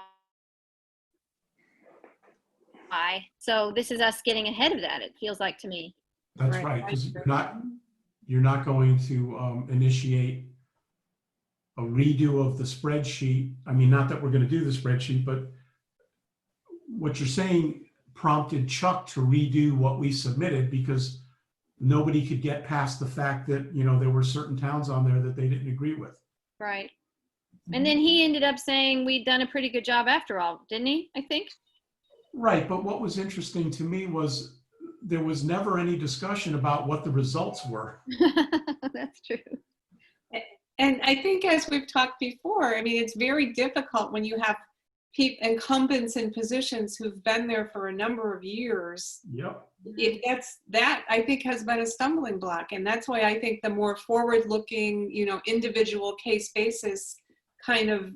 So this is us getting ahead of that, it feels like to me. That's right, because you're not going to initiate a redo of the spreadsheet. I mean, not that we're going to do the spreadsheet, but what you're saying prompted Chuck to redo what we submitted because nobody could get past the fact that, there were certain towns on there that they didn't agree with. Right. And then he ended up saying we'd done a pretty good job after all, didn't he? I think. Right, but what was interesting to me was there was never any discussion about what the results were. That's true. And I think as we've talked before, I mean, it's very difficult when you have incumbents in positions who've been there for a number of years. Yep. That I think has been a stumbling block. And that's why I think the more forward-looking, individual case basis kind of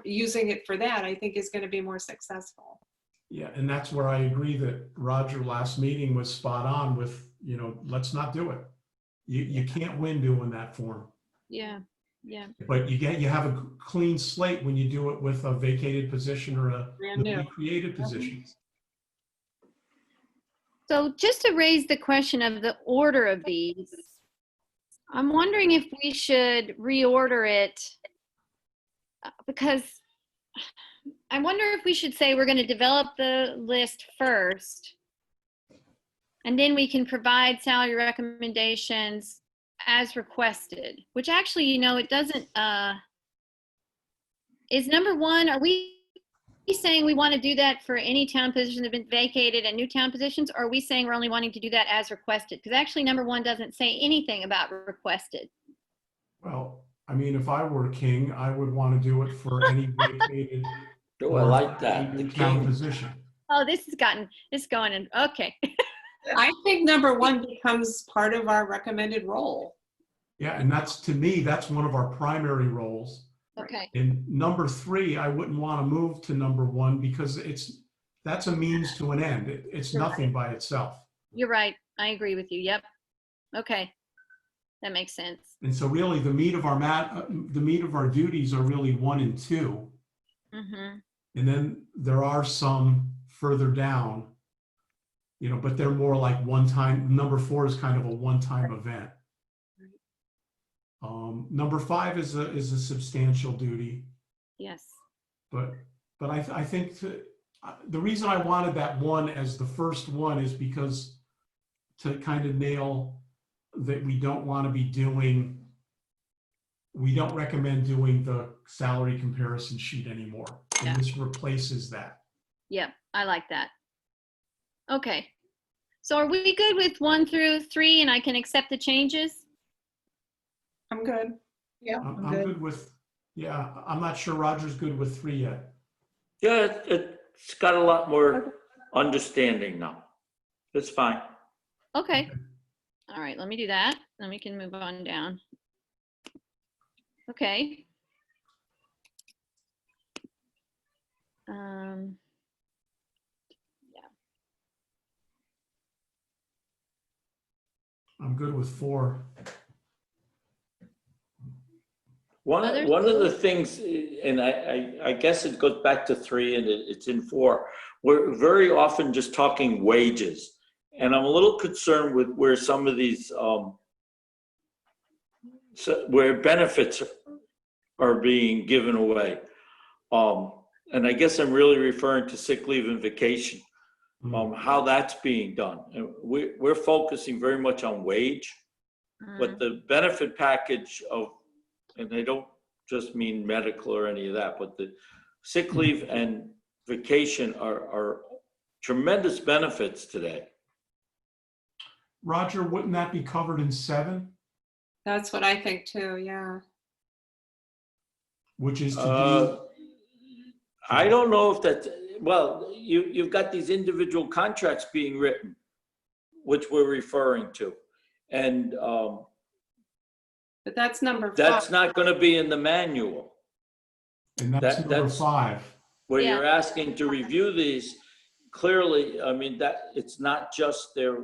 using it for that, I think is going to be more successful. Yeah, and that's where I agree that Roger last meeting was spot on with, let's not do it. You can't win doing that form. Yeah. Yeah. But you have a clean slate when you do it with a vacated position or a Brand new. newly created position. So just to raise the question of the order of these, I'm wondering if we should reorder it because I wonder if we should say we're going to develop the list first and then we can provide salary recommendations as requested, which actually, it doesn't, is number one, are we saying we want to do that for any town positions that have been vacated and new town positions, or are we saying we're only wanting to do that as requested? Because actually number one doesn't say anything about requested. Well, I mean, if I were king, I would want to do it for any vacated Oh, I like that. The new town king. position. Oh, it's going in, okay. I think number one becomes part of our recommended role. Yeah, and to me, that's one of our primary roles. Okay, And number three, I wouldn't want to move to number one because that's a means to an end. It's nothing by itself. you're right. I agree with you. Yep. Okay. That makes sense. And so really the meat of our duties are really 1 and 2. Mm-hmm. And then there are some further down, but they're more like one time. Number 4 is kind of a one-time event. Number 5 is a substantial duty, Yes. but I think the reason I wanted that one as the first one is because to kind of nail that we don't recommend doing the salary comparison sheet anymore. And Yeah. this replaces that. Yep. I like that. Okay. So are we good with 1 through 3 and I can accept the changes? I'm good. Yeah, I'm I'm good. good with, I'm not sure Roger's good with 3 yet. Yeah, it's got a lot more understanding now. It's fine. Okay. All right. Let me do that. Then we can move on down. Okay. I'm good with 4. One Others? of the things, and I guess it goes back to 3 and it's in 4, we're very often just talking wages. And I'm a little concerned with where some of these, where benefits are being given away. and I guess I'm really referring to sick leave and vacation, how that's being done. And we're focusing very much on wage, but the benefit package of, and I don't just mean medical or any of that, but the sick leave and vacation are tremendous benefits today. Roger, wouldn't that be covered in 7, That's what I think too, yeah. which is to I don't know if that's, well, you've got these individual contracts being written, which we're referring to. And But that's number that's 5. not going to be in the manual. and that's number that's 5. Where Yeah. you're asking to review these, clearly, I mean, that it's not just their,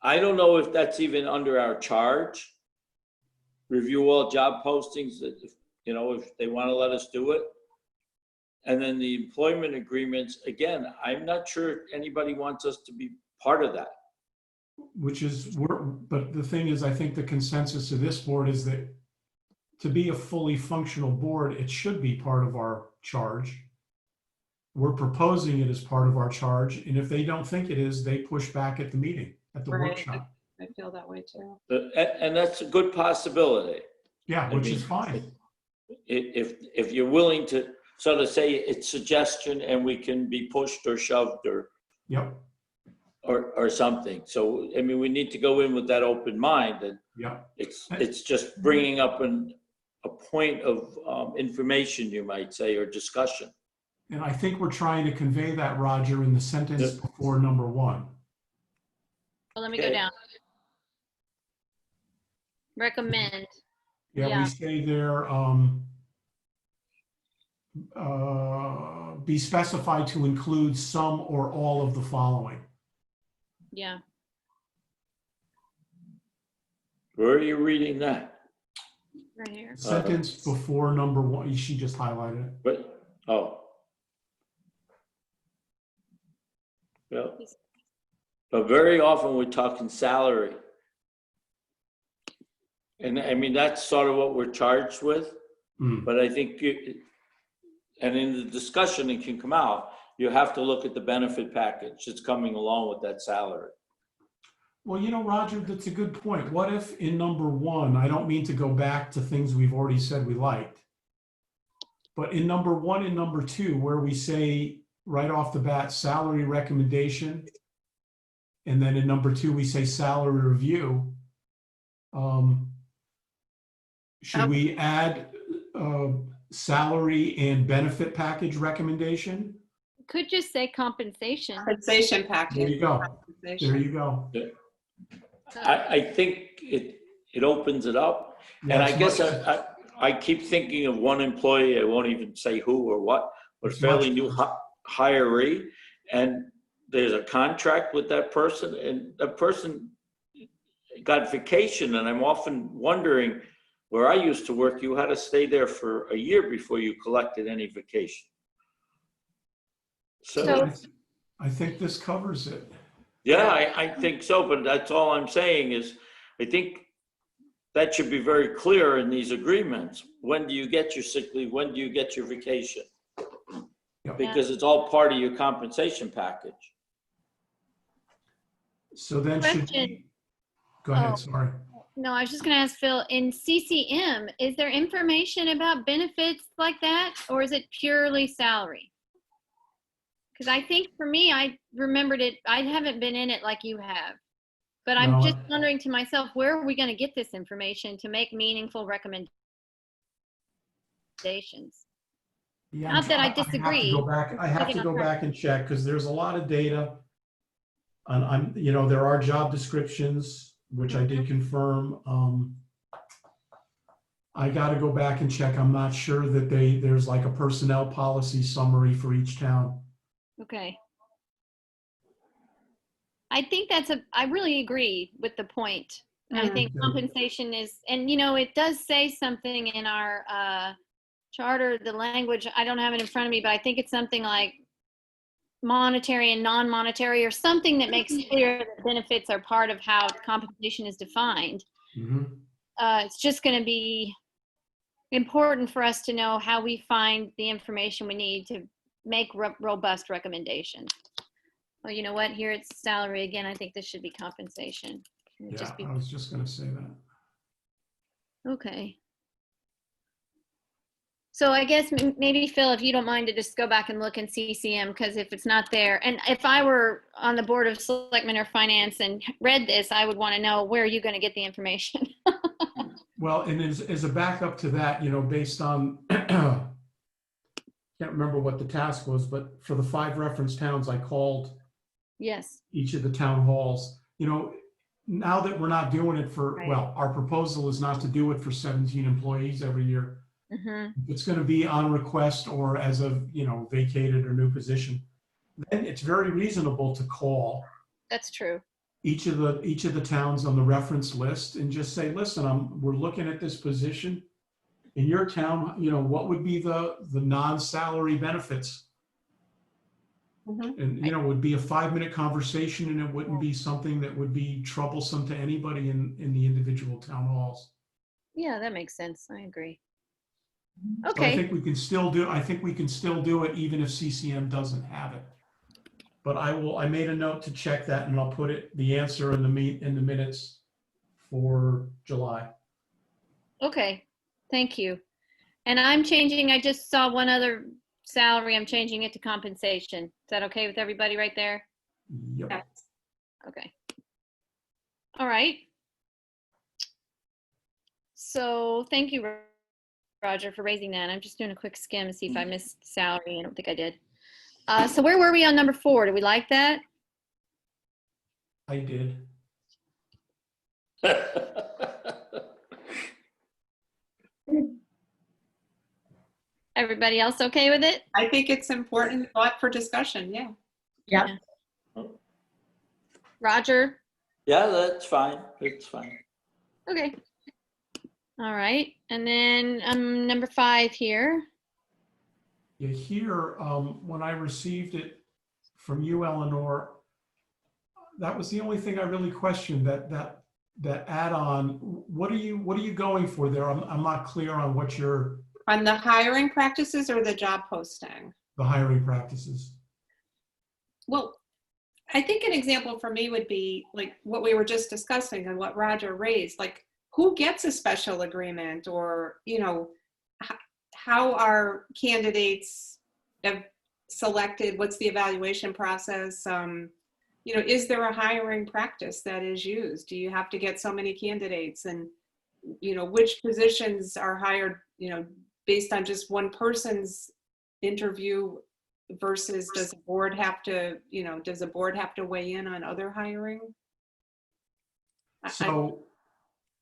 I don't know if that's even under our charge. Review all job postings, that if, you know, if they want to let us do it. And then the employment agreements, again, I'm not sure anybody wants us to be part of that. Which is, but the thing is, I think the consensus of this board is that to be a fully functional board, it should be part of our charge. We're proposing it as part of our charge, and if they don't think it is, they push back at the meeting, at the Right. workshop. I feel that way too. And that's a good possibility. Yeah, I which mean, is fine. If you're willing to sort of say it's suggestion and we can be pushed or shoved Yep, or something. So, I mean, we need to go in with that open mind, and yep. it's just bringing up a point of information, you might say, or discussion. And I think we're trying to convey that, Roger, in the sentence Yep. before number 1. Well, let me go Okay. down. Recommend. Yeah, Yeah. we say there, be specified to include some or all of the following. Yeah. Where are you reading that? Right here. Sentence before number 1, she just highlighted it. But, oh. Well, but very often we're talking salary. And I mean, that's sort of what we're charged with, but I think, and in the discussion it can come out, you have to look at the benefit package that's coming along with that salary. Well, you know, Roger, that's a good point. What if in number 1, I don't mean to go back to things we've already said we liked, but in number 1 and number 2, where we say right off the bat, salary recommendation, and then in number 2, we say salary review, should we add salary and benefit package recommendation? Could just say compensation. Compensation package. There you go. Compensation. There you go. I think it opens it up. And I guess I keep thinking of one employee, I won't even say who or what, but It's fairly much new hiree, and there's a contract with that person, and that person got vacation, and I'm often wondering, where I used to work, you had to stay there for a year before you collected any vacation. So, I think this covers it. yeah, I think so, but that's all I'm saying is, I think that should be very clear in these agreements. When do you get your sick leave? When do you get your vacation? Yep. Because it's all part of your compensation package. So then should Question. we, go ahead, Oh. sorry. No, I was just going to ask Phil, in CCM, is there information about benefits like that, or is it purely salary? Because I think for me, I remembered it, I haven't been in it like you have. But I'm No, just wondering to myself, where are we going to get this information to make meaningful recommendations? Yeah, Not that I have to disagree. go back- I have to go back and check because there's a lot of data. And you know, there are job descriptions, which I did confirm. I got to go back and check. I'm not sure that there's like a personnel policy summary for each town. Okay. I think I really agree with the point. I think Okay. compensation is, and you know, it does say something in our charter, the language, I don't have it in front of me, but I think it's something like monetary and non-monetary or something that makes clear that benefits are part of how compensation is defined. Mhm. It's just going to be important for us to know how we find the information we need to make robust recommendations. Oh, you know what? Here it's salary again. I think this should be compensation. It Yeah, just be, I was just gonna say that. okay. So I guess maybe Phil, if you don't mind to just go back and look in CCM, because if it's not there, and if I were on the Board of Selectmen or Finance and read this, I would want to know, where are you going to get the information? Well, and as a backup to that, you know, based on, can't remember what the task was, but for the 5 reference towns, I called Yes. each of the town halls. You know, now that we're not doing it for, Right. well, our proposal is not to do it for 17 employees every year. Mm-hmm. If it's going to be on request or as a, you know, vacated or new position, then it's very reasonable to call That's true. each of the towns on the reference list and just say, listen, we're looking at this position in your town. You know, what would be the non-salary benefits? Mhm. And, you know, it would be a 5-minute conversation, and it wouldn't be something that would be troublesome to anybody in the individual town halls. Yeah, that makes sense. I agree. So I Okay. think we can still do it even if CCM doesn't have it. But I made a note to check that, and I'll put the answer in the minutes for July. Okay. Thank you. And I'm changing, I just saw one other salary. I'm changing it to compensation. Is that okay with everybody right there? Yep. Yes. Okay. All right. So thank you, Roger, for raising that. I'm just doing a quick skim to see if I missed salary. I don't think I did. So where were we on number 4? Do we like that? I did. Everybody else okay with it? I think it's important thought for discussion, yeah. Yeah. Roger? Yeah, that's fine. It's fine. Okay. All right. And then number 5 here. Yeah, here, when I received it from you, Eleanor, that was the only thing I really questioned, that add-on. What are you going for there? I'm not clear on what On the hiring practices or the job posting? the hiring practices. Well, I think an example for me would be like what we were just discussing and what Roger raised, like who gets a special agreement, or, you know, how are candidates selected? What's the evaluation process? You know, is there a hiring practice that is used? Do you have to get so many candidates? And, you know, which positions are hired, you know, based on just one person's interview versus does the board have to, you know, does the board have to weigh in on other hiring? So,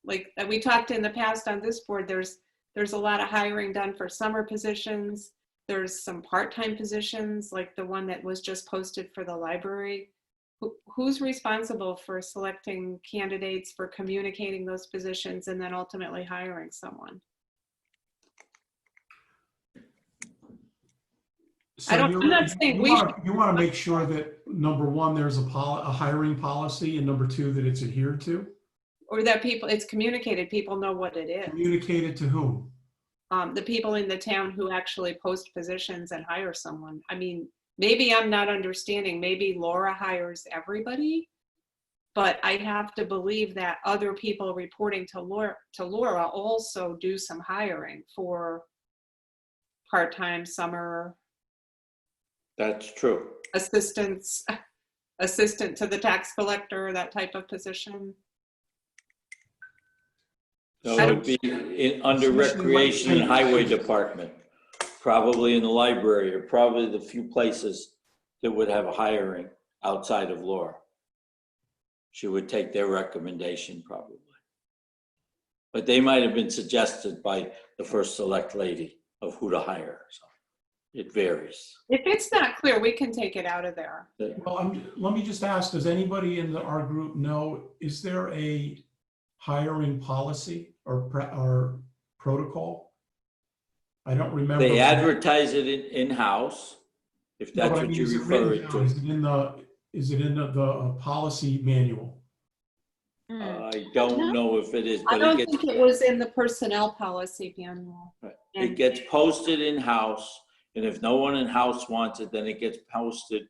Like we talked in the past on this board, there's a lot of hiring done for summer positions. There's some part-time positions, like the one that was just posted for the library. Who's responsible for selecting candidates, for communicating those positions, and then ultimately hiring someone? I'm not saying we should. You want to make sure that number 1, there's a hiring policy, and number 2, that it's adhered to? Or that it's communicated, people know what it is. Communicated to whom? The people in the town who actually post positions and hire someone. I mean, maybe I'm not understanding, maybe Laura hires everybody, but I have to believe that other people reporting to Laura also do some hiring for part-time, summer. That's true. Assistant to the tax collector, that type of position. So it would be under Recreation and Highway Department, probably in the library, or probably the few places that would have a hiring outside of Laura. She would take their recommendation probably. But they might have been suggested by the first select lady of who to hire, so it varies. If it's not clear, we can take it out of there. Well, let me just ask, does anybody in our group know, is there a hiring policy or protocol? I don't remember. They advertise it in-house, if that's what you refer it to. Is it in the policy manual? I don't know if it is, I but don't it gets, think it was in the personnel policy manual. it gets posted in-house, and if no one in-house wants it, then it gets posted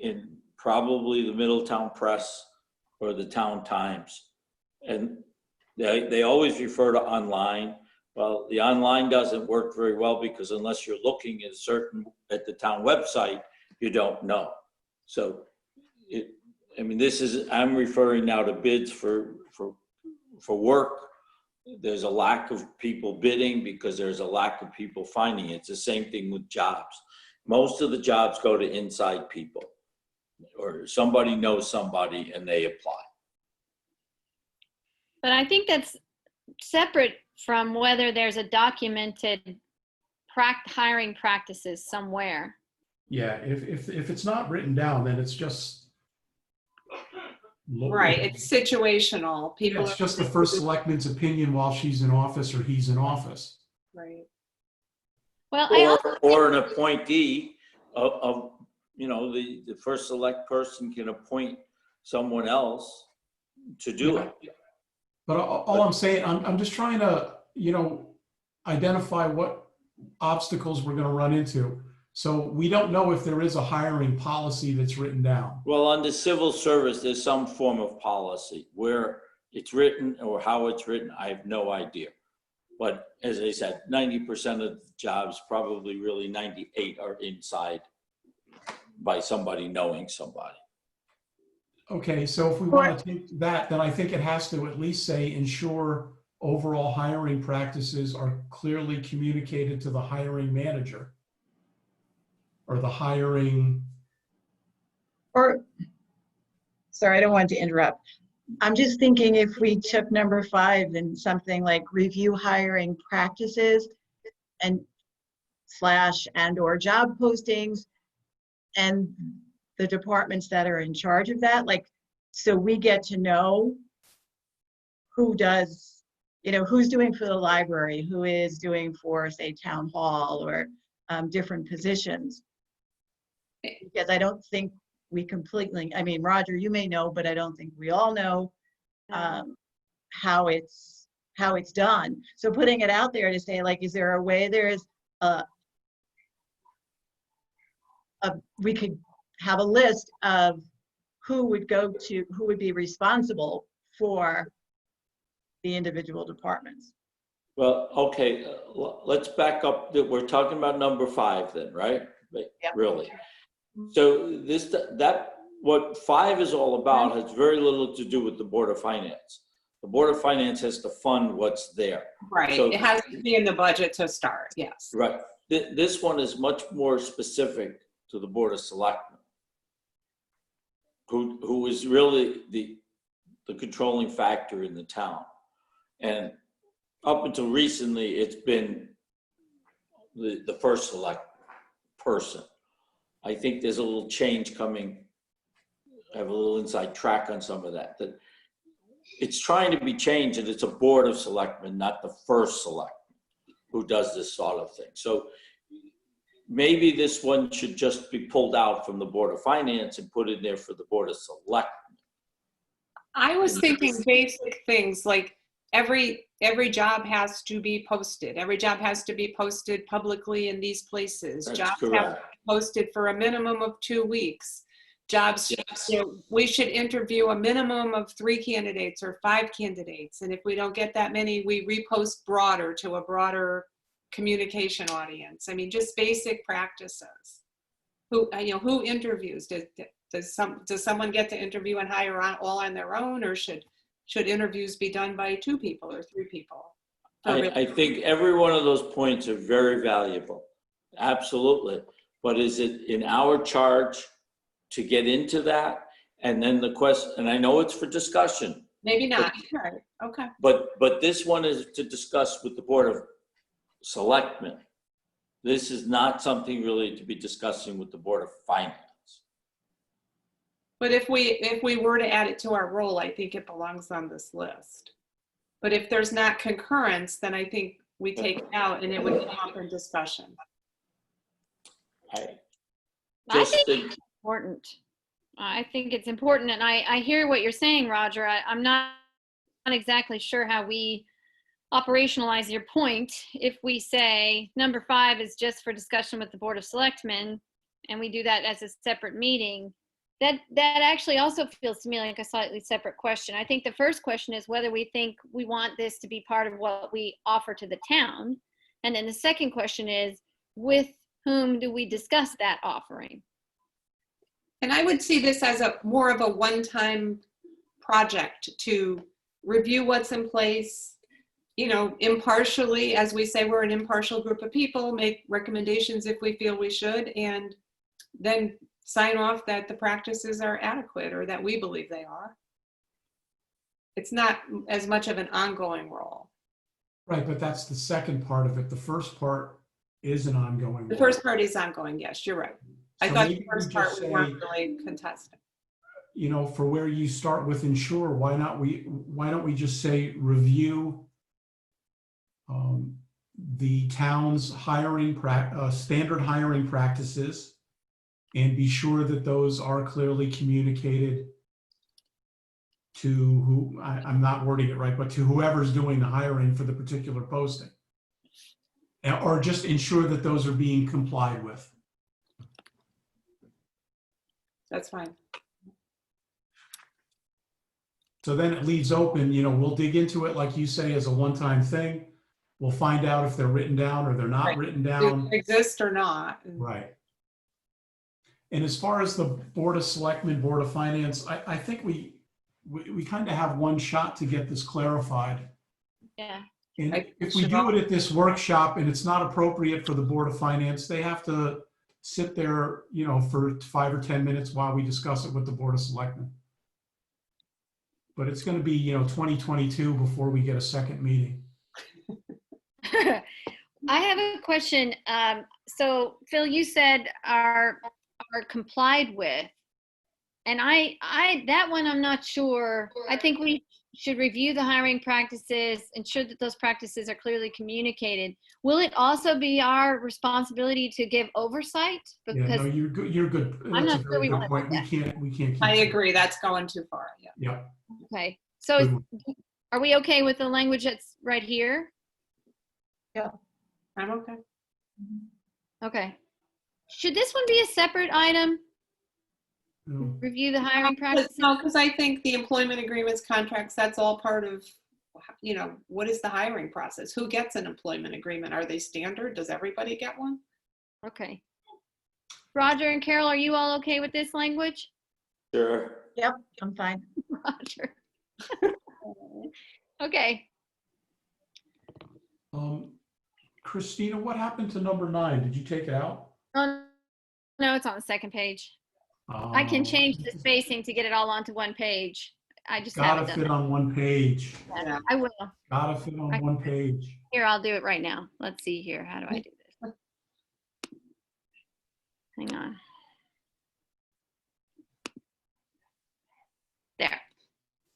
in probably the Middletown Press or the Town Times. And they always refer to online. Well, the online doesn't work very well because unless you're looking at the town website, you don't know. So I'm referring now to bids for work. There's a lack of people bidding because there's a lack of people finding it. It's the same thing with jobs. Most of the jobs go to inside people, or somebody knows somebody and they apply. But I think that's separate from whether there's a documented hiring practices somewhere. Yeah, if it's not written down, then it's just. Right, it's situational. Yeah, People. it's just the first selectman's opinion while she's in office or he's in office. Right. Well, I also Or an appointee of the first select person can appoint someone else to do it. But all I'm saying, I'm just trying to, identify what obstacles we're going to run into. So we don't know if there is a hiring policy that's written down. Well, under civil service, there's some form of policy where it's written or how it's written. I have no idea. But as I said, 90% of the jobs, probably really 98, are inside by somebody knowing somebody. Okay, so if we want to take that, then I think it has to at least say ensure overall hiring practices are clearly communicated to the hiring manager or the hiring. Or, sorry, I don't want to interrupt. I'm just thinking if we took number 5 and something like review hiring practices and /or job postings and the departments that are in charge of that, so we get to know who does, who's doing for the library, who is doing for, say, town hall or different positions. Because I don't think we completely, Roger, you may know, but I don't think we all know how it's done. So putting it out there to say, is there a way we could have a list of who would be responsible for the individual departments. Well, okay, let's back up. We're talking about number 5 then, right? Yep. Really? So what 5 is all about has very little to do with the Board of Finance. The Board of Finance has to fund what's there. Right, So, it has to be in the budget to start, yes. right. This one is much more specific to the Board of Selectmen, who is really the controlling factor in the town. And up until recently, it's been the first select person. I think there's a little change coming. I have a little inside track on some of that it's trying to be changed, and it's a Board of Selectmen, not the first selectman who does this sort of thing. So maybe this one should just be pulled out from the Board of Finance and put in there for the Board of Selectmen. I was thinking basic things like every job has to be posted. Every job has to be posted publicly in these places. That's Jobs correct. have to be posted for a minimum of 2 weeks. Jobs, Yes. we should interview a minimum of 3 candidates or 5 candidates. And if we don't get that many, we repost broader to a broader communication audience. Just basic practices. Who interviews? Does someone get to interview and hire all on their own, or should interviews be done by 2 people or 3 people? I think every one of those points are very valuable. Absolutely. But is it in our charge to get into that? And then the question, and I know it's for discussion. Maybe not. Right. Okay. But this one is to discuss with the Board of Selectmen. This is not something really to be discussing with the Board of Finance. But if we were to add it to our role, I think it belongs on this list. But if there's not concurrence, then I think we take it out and it would come up in discussion. I think it's important. I think it's important, and I hear what you're saying, Roger. I'm not exactly sure how we operationalize your point. If we say number 5 is just for discussion with the Board of Selectmen, and we do that as a separate meeting, that actually also feels to me like a slightly separate question. I think the first question is whether we think we want this to be part of what we offer to the town. And then the second question is, with whom do we discuss that offering? And I would see this as more of a one-time project to review what's in place, impartially, as we say, we're an impartial group of people, make recommendations if we feel we should, and then sign off that the practices are adequate or that we believe they are. It's not as much of an ongoing role. Right, but that's the second part of it. The first part is an ongoing. The first part is ongoing, yes, you're right. I So thought maybe the first we part just we say, weren't really contesting. For where you start with ensure, why don't we just say review the town's standard hiring practices, and be sure that those are clearly communicated to who, I'm not wording it right, but to whoever's doing the hiring for the particular posting. Or just ensure that those are being complied with. That's fine. So then it leaves open, we'll dig into it, like you say, as a one-time thing. We'll find out if they're written down or they're not Right. written Do down. they exist or not? Right. And as far as the Board of Selectmen, Board of Finance, I think we kind of have one shot to get this clarified. Yeah. And I if we should do it at this workshop and it's not appropriate for the Board of Finance, they have to sit there, for 5 or 10 minutes while we discuss it with the Board of Selectmen. But it's going to be, 2022 before we get a second meeting. I have a question. So Phil, you said are complied with, and I that one I'm not sure. I think we should review the hiring practices, ensure that those practices are clearly communicated. Will it also be our responsibility to give oversight? Yeah, no, you're good. You're good. I'm That's not a sure very we good want point. that. We can't keep. I agree, that's going too far, yeah. Yeah. Okay. So are we okay with the language that's right here? I'm okay. Okay. Should this one be a separate item? No. Review the hiring practices? No, because I think the employment agreements, contracts, that's all part of, what is the hiring process? Who gets an employment agreement? Are they standard? Does everybody get one? Okay. Roger and Carol, are you all okay with this language? Sure. Yep, I'm fine. Roger. Okay. Christina, what happened to number 9? Did you take it out? Oh, no, it's on the second page. I can change the spacing to get it all onto one page. I just Gotta haven't done fit on one page. that. Yeah. I will. Gotta fit on one page. Here, I'll do it right now. Let's see here. How do I do this? Hang on. There.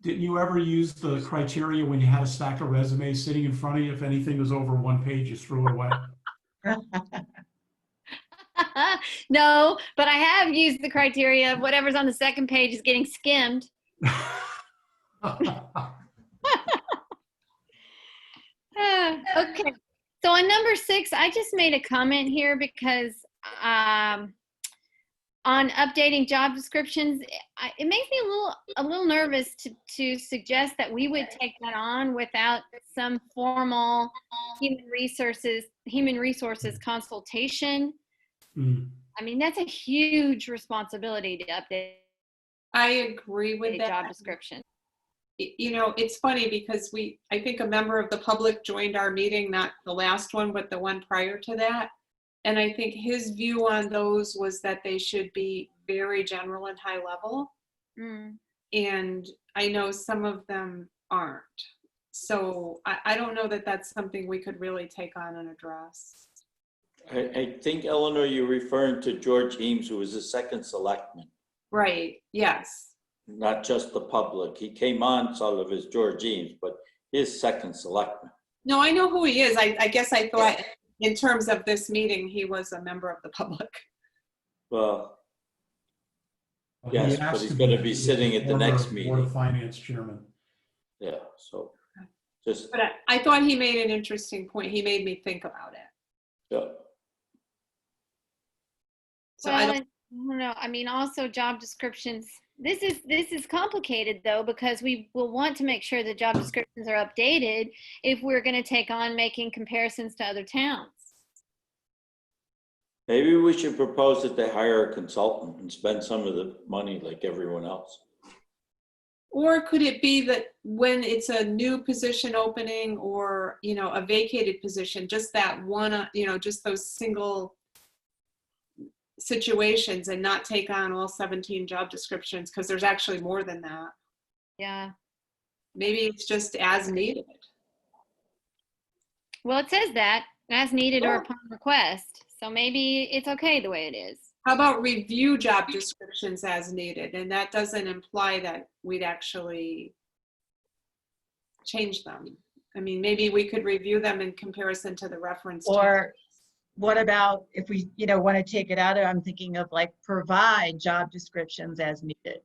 Didn't you ever use the criteria when you had a stack of resumes sitting in front of you? If anything was over one page, you threw it away. No, but I have used the criteria of whatever's on the second page is getting skimmed. Okay. So on number 6, I just made a comment here because on updating job descriptions, it makes me a little nervous to suggest that we would take that on without some formal human resources consultation. I mean, that's a huge responsibility to update I agree with a that. job description. It's funny because I think a member of the public joined our meeting, not the last one, but the one prior to that. And I think his view on those was that they should be very general and high level. And I know some of them aren't. So I don't know that that's something we could really take on and address. I think, Eleanor, you're referring to George Eames, who was the second selectman, Right, yes. not just the public. He came on sort of as George Eames, but his second selectman. No, I know who he is. I guess I thought in terms of this meeting, he was a member of the public. Well, He Yes, but asked he's to gonna be sitting at the next former meeting. Board of Finance chairman. Yeah, so just, But I thought he made an interesting point. He made me think about it. yeah. So Well, I I don't, don't know. I mean, also job descriptions. This is complicated though, because we will want to make sure the job descriptions are updated if we're going to take on making comparisons to other towns. Maybe we should propose that they hire a consultant and spend some of the money like everyone else. or could it be that when it's a new position opening or, a vacated position, just that one, just those single situations and not take on all 17 job descriptions because there's actually more than that. Yeah. Maybe it's just as needed. Well, it says that as needed or Sure. upon request. So maybe it's okay the way it is. How about review job descriptions as needed? And that doesn't imply that we'd actually change them. I mean, maybe we could review them in comparison to the reference. Or what about if we, want to take it out of, I'm thinking of like provide job descriptions as needed.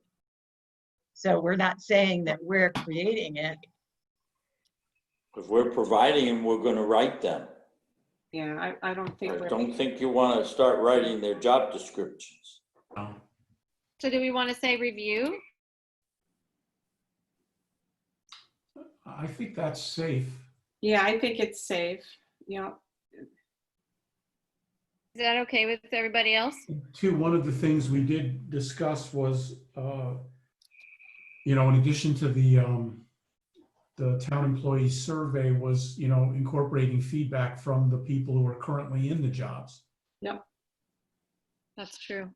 So we're not saying that we're creating it. If we're providing them, we're gonna write them. Yeah, I don't think I we're. don't think you wanna start writing their job descriptions. So do we want to say review? I think that's safe. Yeah, I think it's safe. Yeah. Is that okay with everybody else? Too, one of the things we did discuss was, in addition to the town employee survey was, incorporating feedback from the people who are currently in the jobs. That's true.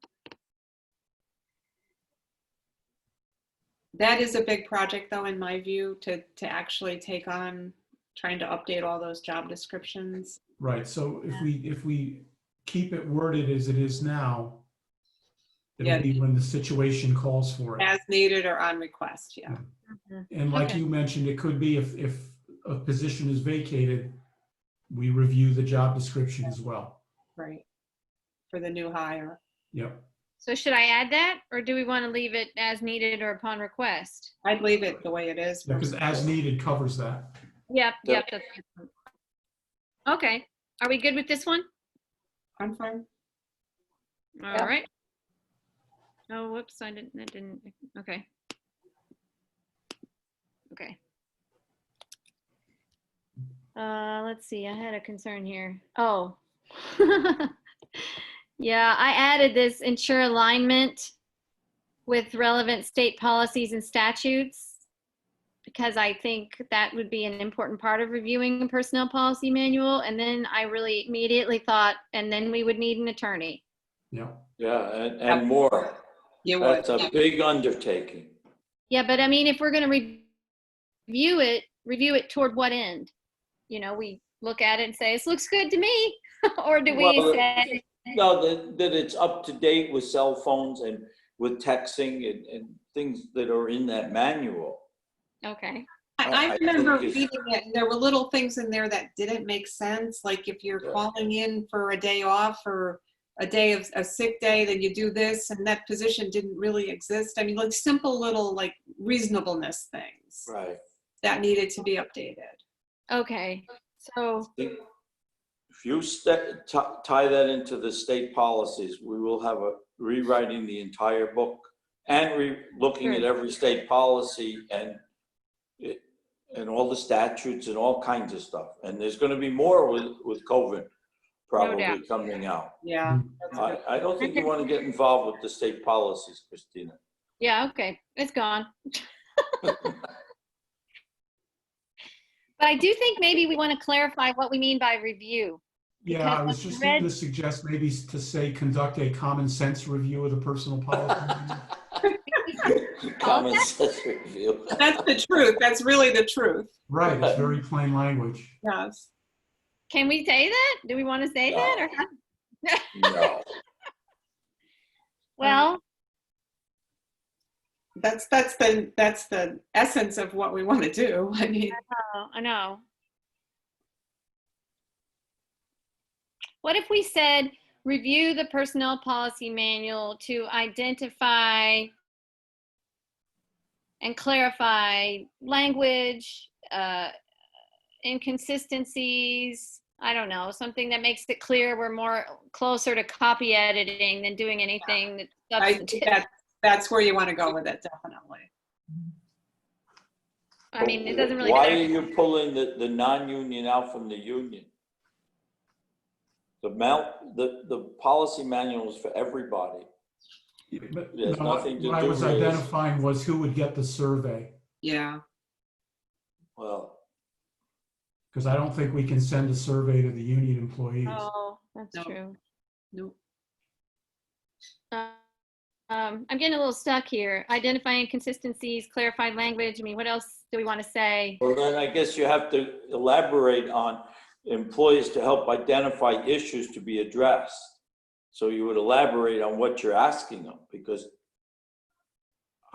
That is a big project though, in my view, to actually take on trying to update all those job descriptions. Right, so if we keep it worded as it is now, it'll Yeah. be when the situation calls for it. As needed or on request, yeah. And like Okay. you mentioned, it could be if a position is vacated, we review the job description as well. Right. For the new hire. Yep. So should I add that, or do we want to leave it as needed or upon request? I'd leave it the way it is. Because as needed covers that. Yep, that's good. Okay, are we good with this one? I'm fine. All Yeah. right. Oh, whoops, that didn't, okay. Okay. Let's see, I had a concern here. Oh. Yeah, I added this ensure alignment with relevant state policies and statutes because I think that would be an important part of reviewing a personnel policy manual. And then I really immediately thought, and then we would need an attorney. Yep. Yeah, and more. You would. That's a big undertaking. Yeah, but I mean, if we're going to review it toward what end? We look at it and say, this looks good to me. Or do we Well, say, No, that it's up to date with cell phones and with texting and things that are in that manual. okay, I I remember think it's- reading it, and there were little things in there that didn't make sense. Like if you're Yeah. calling in for a day off or a day of a sick day, then you do this, and that position didn't really exist. I mean, like simple little like reasonableness things Right. that needed to be updated. okay. So, If you tie that into the state policies, we will have a rewriting the entire book and looking at every state policy and all the statutes and all kinds of stuff. And there's going to be more with COVID probably doubt. coming out. Yeah. that's good. I don't think you want to get involved with the state policies, Christina. yeah, okay, it's gone. But I do think maybe we want to clarify what we mean by review. Yeah, I Because was when just I read- going to suggest maybe to say conduct a common sense review of the personal policy. Common sense review. That's the truth. That's really the truth. Right, it's very plain language. Yes. Can we say that? Do we want to say that? Or No. well, That's the essence of what we want to do. I mean, I know. What if we said review the personnel policy manual to identify and clarify language, inconsistencies. I don't know, something that makes it clear we're more closer to copy editing than doing anything that's I think that's where you want to go with it, definitely. I mean, it doesn't really Why matter. are you pulling the non-union out from the union? The policy manual is for everybody. But There's no, nothing to what I do was with- identifying was who would get the survey, Yeah. Well, because I don't think we can send a survey to the union employees. Oh, that's No. true. Nope. I'm getting a little stuck here. Identifying inconsistencies, clarified language. I mean, what else do we want to say? well, then I guess you have to elaborate on employees to help identify issues to be addressed. So you would elaborate on what you're asking them, because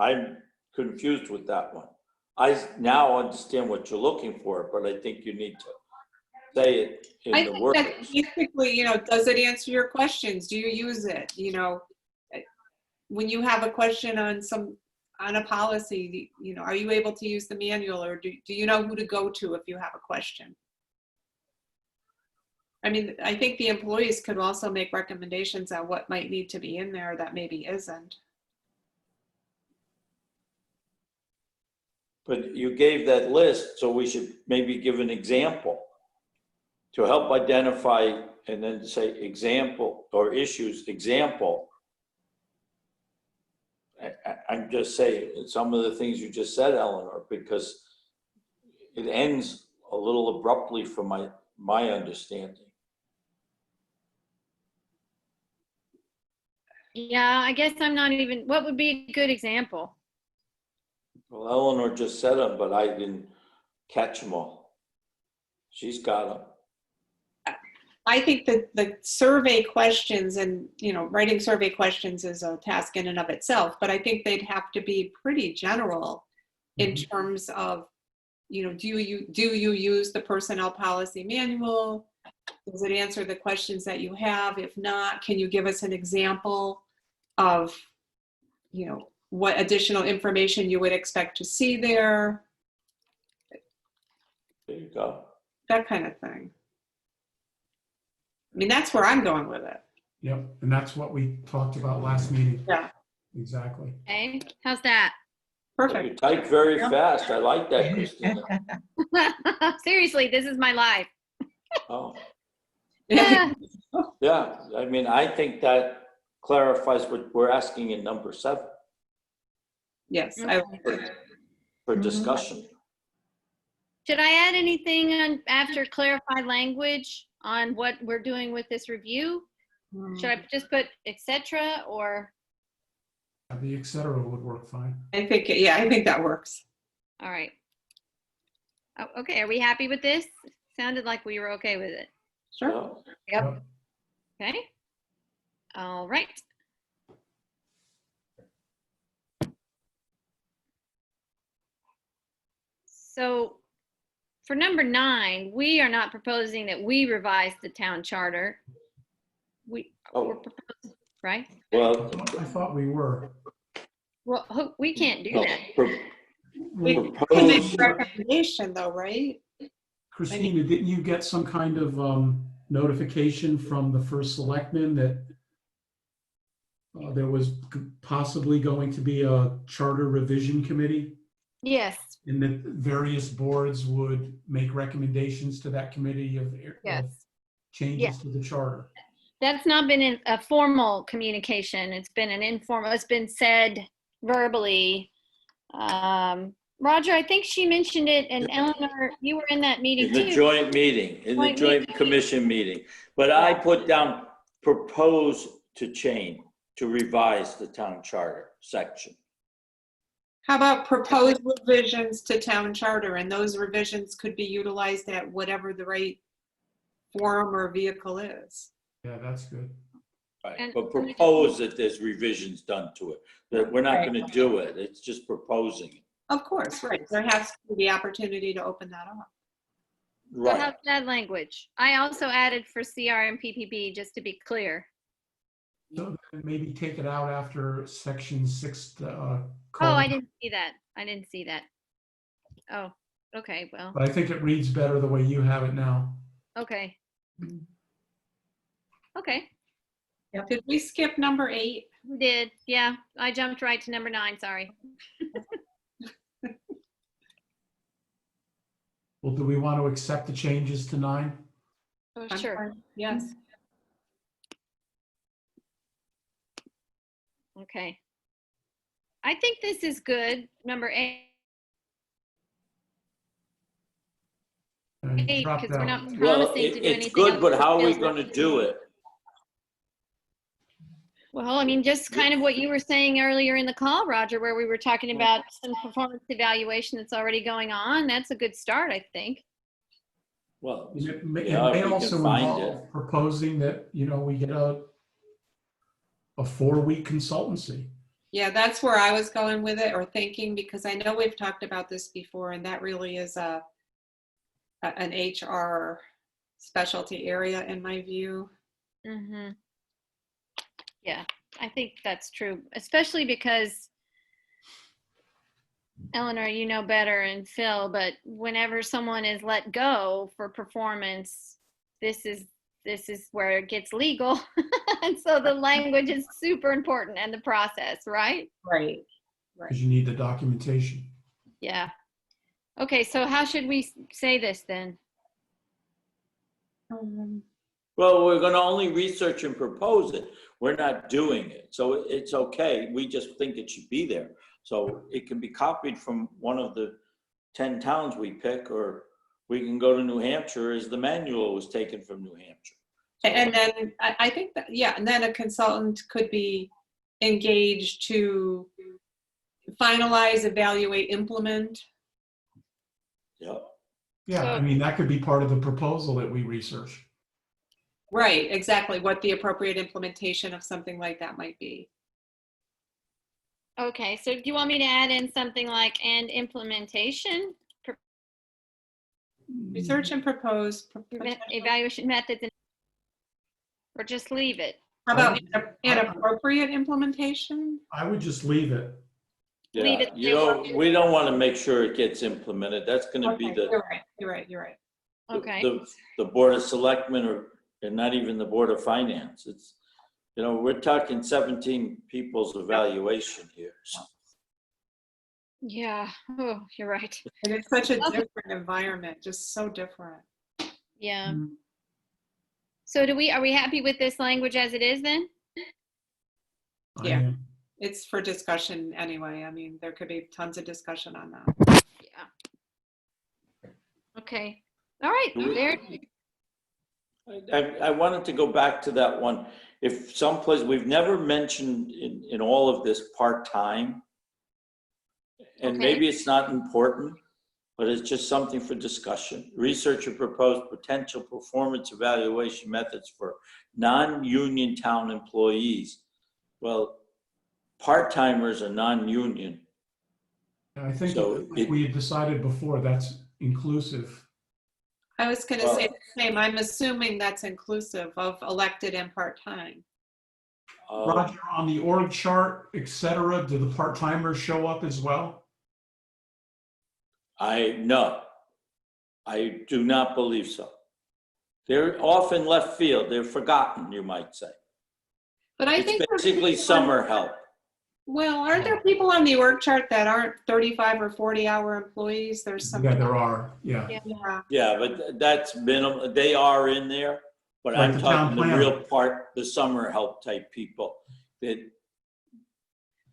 I'm confused with that one. I now understand what you're looking for, but I think you need to say it I in the think that words. basically, does it answer your questions? Do you use it? When you have a question on a policy, are you able to use the manual, or do you know who to go to if you have a question? I mean, I think the employees could also make recommendations on what might need to be in there that maybe isn't. But you gave that list, so we should maybe give an example to help identify, and then say example or issues, example. I'm just saying some of the things you just said, Eleanor, because it ends a little abruptly from my understanding. Yeah, I guess I'm not even, what would be a good example? Well, Eleanor just said them, but I didn't catch them all. She's got them. I think that the survey questions and, writing survey questions is a task in and of itself, but I think they'd have to be pretty general in terms of, do you use the personnel policy manual? Does it answer the questions that you have? If not, can you give us an example of, what additional information you would expect to see there? There you go. That kind of thing. I mean, that's where I'm going with it. Yep, and that's what we talked about last meeting. Yeah. Exactly. Okay, how's that? You Perfect. type very fast. I like that, Christina. Seriously, this is my life. Oh, Yeah. yeah. I mean, I think that clarifies what we're asking in number 7 Yes. for discussion. Should I add anything on after clarified language on what we're doing with this review? Should I just put et cetera, or? The et cetera would work fine. I think that works. All right. Oh, okay, are we happy with this? Sounded like we were okay with it. Sure. Yeah. Okay. All right. So for number 9, we are not proposing that we revise the town charter. We're Oh, proposing, right? well, I thought we were. Well, we can't do that. We can propose, make a recommendation though, right? Christina, didn't you get some kind of notification from the first selectman that there was possibly going to be a charter revision committee? Yes, And that various boards would make recommendations to that committee of yes. changes to the charter. That's not been a formal communication. It's been an informal, it's been said verbally. Roger, I think she mentioned it, and Eleanor, you were in that meeting in the too. joint meeting, in the Joint joint meeting. commission meeting. But I put down propose to change, to revise the town charter section. How about proposed revisions to town charter, and those revisions could be utilized at whatever the right forum or vehicle is. Yeah, that's good. Right, And- but propose that there's revisions done to it, that we're not gonna do it, it's just proposing it. Of course, right. There has to be the opportunity to open that up. So Right, how's that language? I also added for CR and PPB, just to be clear. So then maybe take it out after section 6. Oh, I didn't see that. I didn't see that. Oh, okay, well, But I think it reads better the way you have it now. okay. Okay, Did we skip number 8? we did. Yeah, I jumped right to number 9, sorry. Well, do we want to accept the changes to 9? Oh, I'm sure. fine. Yes. Okay. I think this is good, number 8, You dropped because we're out. not Well, promising to do anything. it's good, but else. how are we Feels going to like- do it? Well, I mean, just kind of what you were saying earlier in the call, Roger, where we were talking about some performance evaluation that's already going on. That's a good start, I think. Well, It may Yeah, if we can also find involve proposing that, we get a 4-week consultancy. Yeah, that's where I was going with it, or thinking, because I know we've talked about this before, and that really is an HR specialty area in my view. Mm-hmm. Yeah, I think that's true, especially because Eleanor, you know better, and Phil, but whenever someone is let go for performance, this is where it gets legal. And so the language is super important, and the process, right? Right. Because you need the documentation. Yeah. Okay, so how should we say this then? well, we're going to only research and propose it. We're not doing it. So it's okay. We just think it should be there. So it can be copied from one of the 10 towns we pick, or we can go to New Hampshire as the manual was taken from New Hampshire. And then I think that, yeah, and then a consultant could be engaged to finalize, evaluate, implement. Yeah. Yeah, I mean, that could be part of the proposal that we research. Right, exactly, what the appropriate implementation of something like that might be. Okay, so do you want me to add in something like and implementation, Research and propose. evaluation methods, or just leave it? How about an appropriate implementation? I would just leave it. Leave Yeah, it. we don't want to make sure it gets implemented. That's going to be Okay, the, you're right. Okay. the Board of Selectmen, and not even the Board of Finance. It's, we're talking 17 people's evaluation here. So, Yeah. Oh, you're right. And it's such a Okay. different environment, just so different. Yeah. Mm. So are we happy with this language as it is then? I Yeah. am. It's for discussion anyway. I mean, there could be tons of discussion on that. Yeah. Okay. All right. There. I wanted to go back to that one. If someplace, we've never mentioned in all of this part-time, and Okay. maybe it's not important, but it's just something for discussion. Research or propose potential performance evaluation methods for non-union town employees. Well, part-timers are non-union. I think So like we had decided before, that's inclusive. I was going to say the same. I'm assuming that's inclusive of elected and part-time. Roger, on the org chart, et cetera, do the part-timers show up as well? No, I do not believe so. They're often left field. They're forgotten, you might say. But I It's think there's basically people summer help. Well, aren't there people on the org chart that aren't 35 or 40-hour employees? There's some. Yeah, there are, yeah. Yeah. Yeah, but that's minimum. They are in there, but Like I'm the talking town the planner. real part, the summer help type people. That,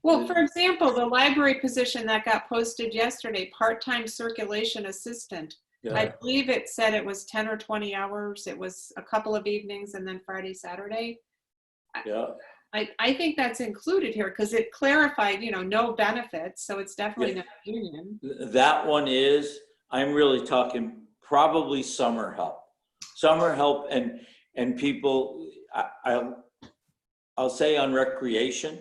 Well, for example, the library position that got posted yesterday, part-time circulation assistant. I yeah, believe it said it was 10 or 20 hours. It was a couple of evenings and then Friday, Saturday. yeah. I think that's included here because it clarified, no benefits. So it's definitely not union. That one is, I'm really talking probably summer help. Summer help and people, I'll say on recreation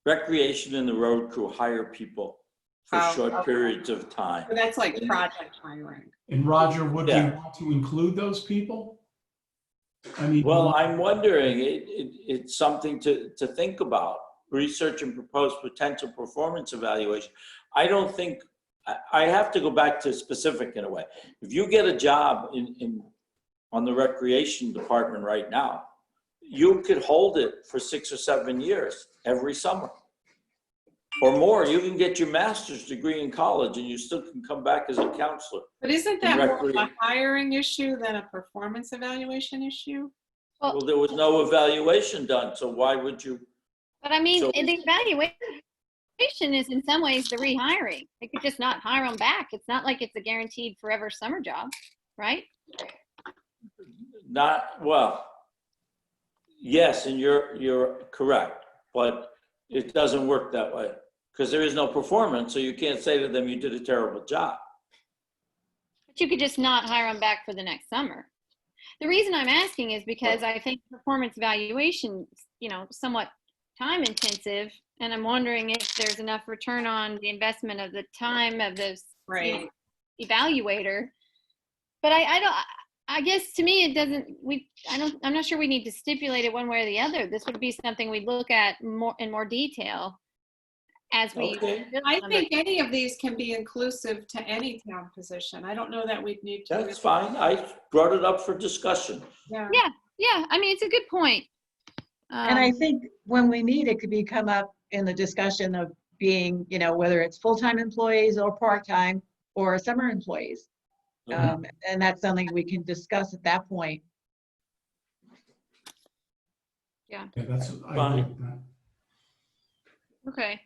and the road crew hire people for Oh, short okay. periods of time. So that's like project hiring. And Roger, would we Yeah. want to include those people? I mean. Well, I'm wondering, it's something to think about. Research and propose potential performance evaluation. I don't think, I have to go back to specific in a way. If you get a job on the recreation department right now, you could hold it for 6 or 7 years every summer. Or more. You can get your master's degree in college and you still can come back as a counselor. But isn't that more of a Recreate. hiring issue than a performance evaluation issue? Well, there was no evaluation done, so why would you? But I mean, So- the evaluation is in some ways the rehiring. They could just not hire them back. It's not like it's a guaranteed forever summer job, right? Not, well, yes, and you're correct, but it doesn't work that way because there is no performance, so you can't say to them, you did a terrible job. But you could just not hire them back for the next summer. The reason I'm asking is because I think performance evaluation, somewhat time intensive, and I'm wondering if there's enough return on the investment of the time of the Right. evaluator. But I guess to me it doesn't. I'm not sure we need to stipulate it one way or the other. This would be something we'd look at in more detail as we. Okay. I think any of these can be inclusive to any town position. I don't know that we'd need to. That's fine. I brought it up for discussion. Yeah. Yeah, I mean it's a good point. And I think when we meet, it could come up in the discussion of being, whether it's full-time employees or part-time or summer employees. And that's something we can discuss at that point. Yeah, that's, I Fine. agree with that. Okay.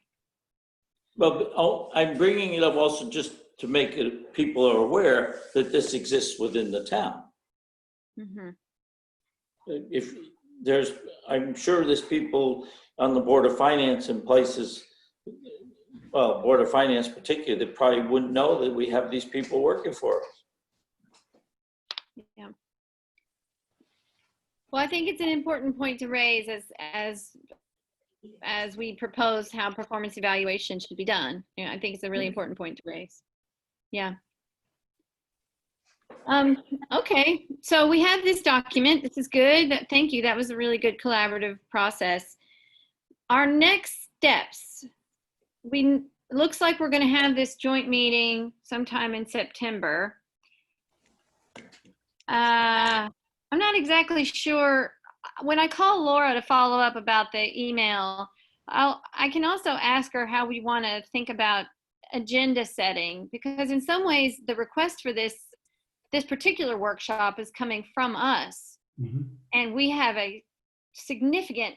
But I'm bringing it up also just to make it, people are aware that this exists within the town. Mm-hmm. If there's, I'm sure there's people on the Board of Finance in places, well, Board of Finance particularly, that probably wouldn't know that we have these people working for us. Yeah. Well, I think it's an important point to raise as we propose how performance evaluation should be done. I think it's a really important point to raise. Yeah. Okay, so we have this document. This is good. Thank you. That was a really good collaborative process. Our next steps. Looks like we're going to have this joint meeting sometime in September. I'm not exactly sure. When I call Laura to follow up about the email, I can also ask her how we want to think about agenda setting, because in some ways the request for this particular workshop is coming from us, and we have a significant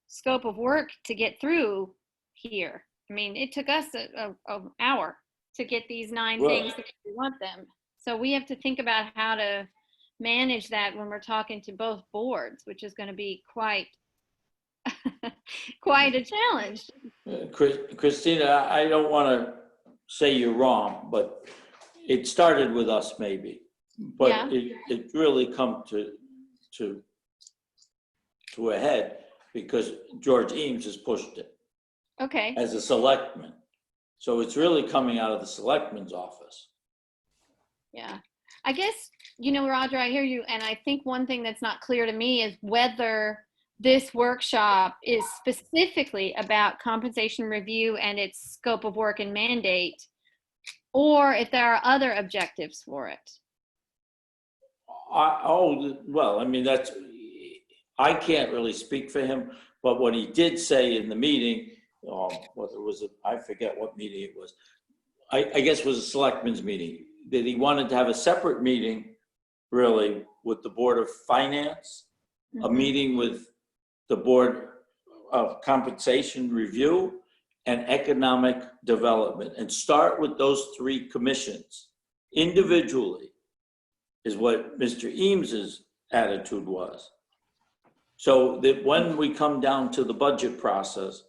scope of work to get through here. I mean, it took us an hour to get these 9 things that we want them. So we have to think about how to manage that when we're talking to both boards, which is going to be quite quite a challenge. Christina, I don't want to say you're wrong, but it started with us maybe, but Yeah. it really come to a head because George Eames has pushed it Okay. as a selectman. So it's really coming out of the selectman's office. Yeah. I guess, Roger, I hear you. And I think one thing that's not clear to me is whether this workshop is specifically about compensation review and its scope of work and mandate, or if there are other objectives for it. Well, I mean, I can't really speak for him, but what he did say in the meeting, whether it was, I forget what meeting it was, I guess it was a selectmen's meeting, that he wanted to have a separate meeting, really, with the Board of Finance, a meeting with the Board of Compensation Review and Economic Development, and start with those 3 commissions individually, is what Mr. Eames's attitude was. So that when we come down to the budget process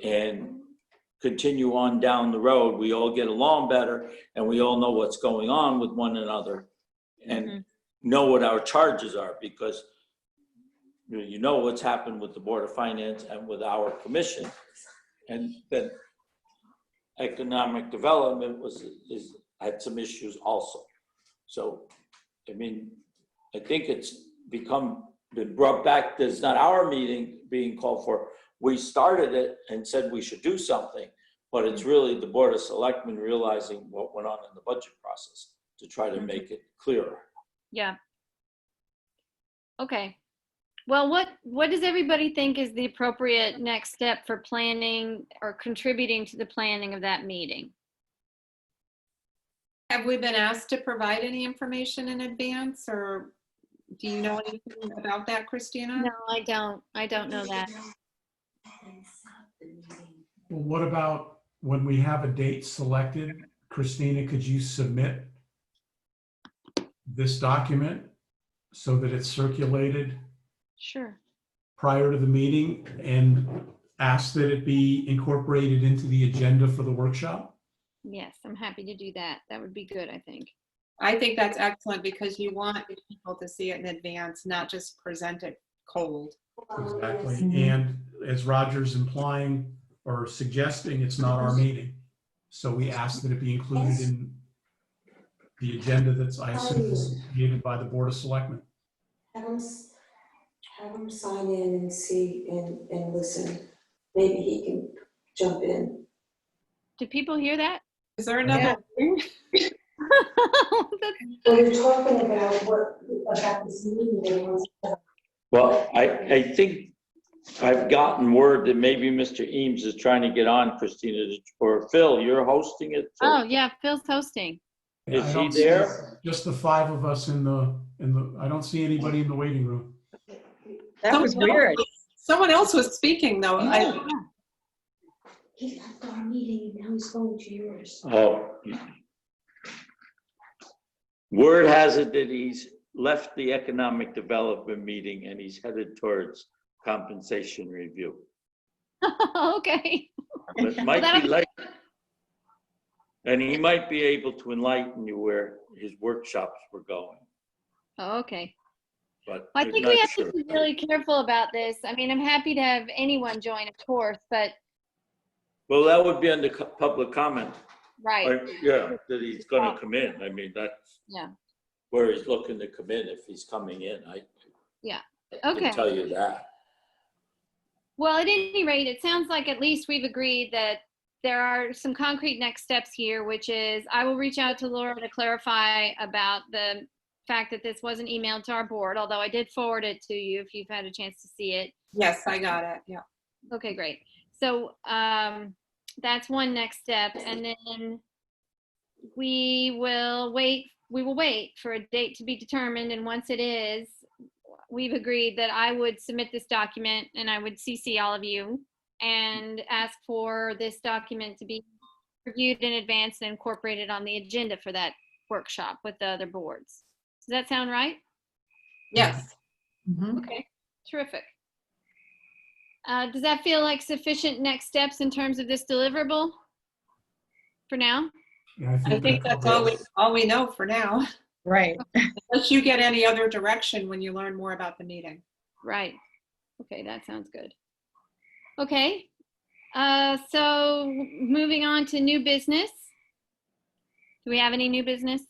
and continue on down the road, we all get along better and we all know what's going on with one another and know what our charges are, because you know what's happened with the Board of Finance and with our commission. And then economic development had some issues also. So, I mean, I think it's become been brought back. There's not our meeting being called for. We started it and said we should do something, but it's really the Board of Selectmen realizing what went on in the budget process to try to make it clearer. Yeah. Okay. Well, what does everybody think is the appropriate next step for planning or contributing to the planning of that meeting? Have we been asked to provide any information in advance, or do you know anything about that, Christina? No, I don't. I don't know that. Well, what about when we have a date selected? Christina, could you submit this document so that it's circulated Sure. prior to the meeting and ask that it be incorporated into the agenda for the workshop? Yes, I'm happy to do that. That would be good, I think. I think that's excellent because you want people to see it in advance, not just present it cold. Exactly. And as Roger's implying or suggesting, it's not our meeting. So we ask that it be included in the agenda that's, I assume, is created by the Board of Selectmen. Have him sign in and see and listen. Maybe he can jump in. Do people hear that? Is there another? That's- We're talking about this meeting that he wants to. Well, I think I've gotten word that maybe Mr. Eames is trying to get on, Christina, or Phil, you're hosting it? too? Oh, yeah, Phil's hosting. Is I he don't see there? Just the five of us in the, I don't see anybody in the waiting room. That was weird. Someone else was speaking though. He left our meeting and now he's going to yours. Oh. Word has it that he's left the economic development meeting and he's headed towards compensation review. Okay. But it might be late. And he might be able to enlighten you where his workshops were going, Oh, okay. but I he's think not we have sure. to be really careful about this. I mean, I'm happy to have anyone join, of course, but, Well, that would be under public comment. right, Or, yeah, that he's gonna come in. I mean, that's yeah, where he's looking to come in if he's coming in. I okay. can tell you that. Well, at any rate, it sounds like at least we've agreed that there are some concrete next steps here, which is I will reach out to Laura to clarify about the fact that this wasn't emailed to our board, although I did forward it to you if you've had a chance to see it. Yes, I got it. Yeah. Okay, great. So that's one next step. And then we will wait for a date to be determined. And once it is, we've agreed that I would submit this document and I would CC all of you and ask for this document to be reviewed in advance and incorporated on the agenda for that workshop with the other boards. Does that sound right? Yes. Okay, terrific. Does that feel like sufficient next steps in terms of this deliverable for now? Yeah, I think that's all we know for now. Right. Unless you get any other direction when you learn more about the meeting. Right. Okay, that sounds good. Okay, so moving on to new business. Do we have any new business?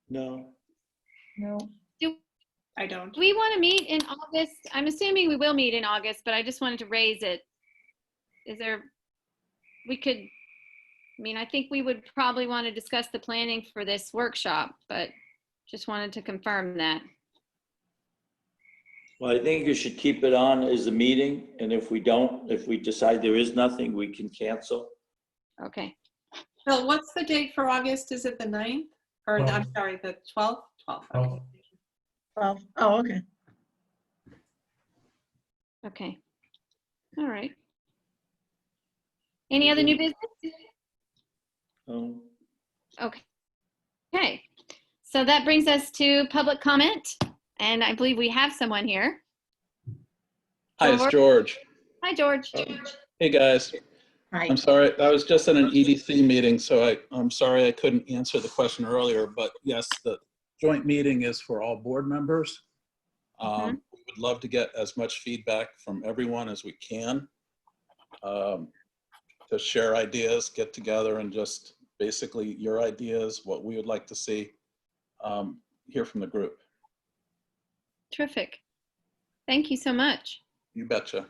No. No. I don't. Do we want to meet in August? I'm assuming we will meet in August, but I just wanted to raise it. Is there, we could, I mean, I think we would probably want to discuss the planning for this workshop, but just wanted to confirm that. Well, I think you should keep it on as a meeting, and if we decide there is nothing, we can cancel. Okay. Phil, what's the date for August? Is it the 9th? Or I'm 12th. sorry, the 12th? 12th. Oh. Okay. Well, oh, okay. Okay. All right. Any other new business? Okay. Okay. So that brings us to public comment, and I believe we have someone here. Hi, it's George. Hi, George. Hey, guys. Hi. I'm sorry, I was just in an EDC meeting, so I'm sorry I couldn't answer the question earlier, but yes, the joint meeting is for all board members. We would love to get as much feedback from everyone as we can, to share ideas, get together, and just basically your ideas, what we would like to see, hear from the group. Terrific. Thank you so much. You betcha.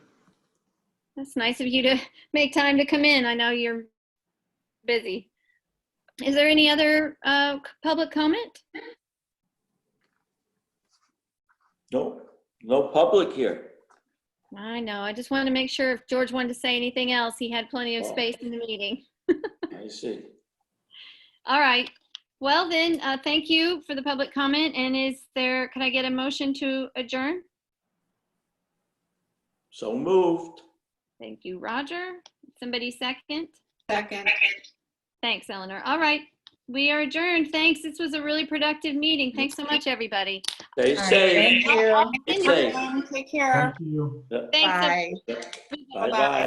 That's nice of you to make time to come in. I know you're busy. Is there any other public comment? No public here. I know. I just wanted to make sure if George wanted to say anything else, he had plenty of space in the meeting. I see. All right. Well, then, thank you for the public comment. And can I get a motion to adjourn? So moved. Thank you, Roger. Somebody second? Second. Thanks, Eleanor. All right. We are adjourned. Thanks. This was a really productive meeting. Thanks so much, everybody. Stay All right, safe. thank you. Stay safe. Take care. Thank you. Thanks. Bye. Bye-bye.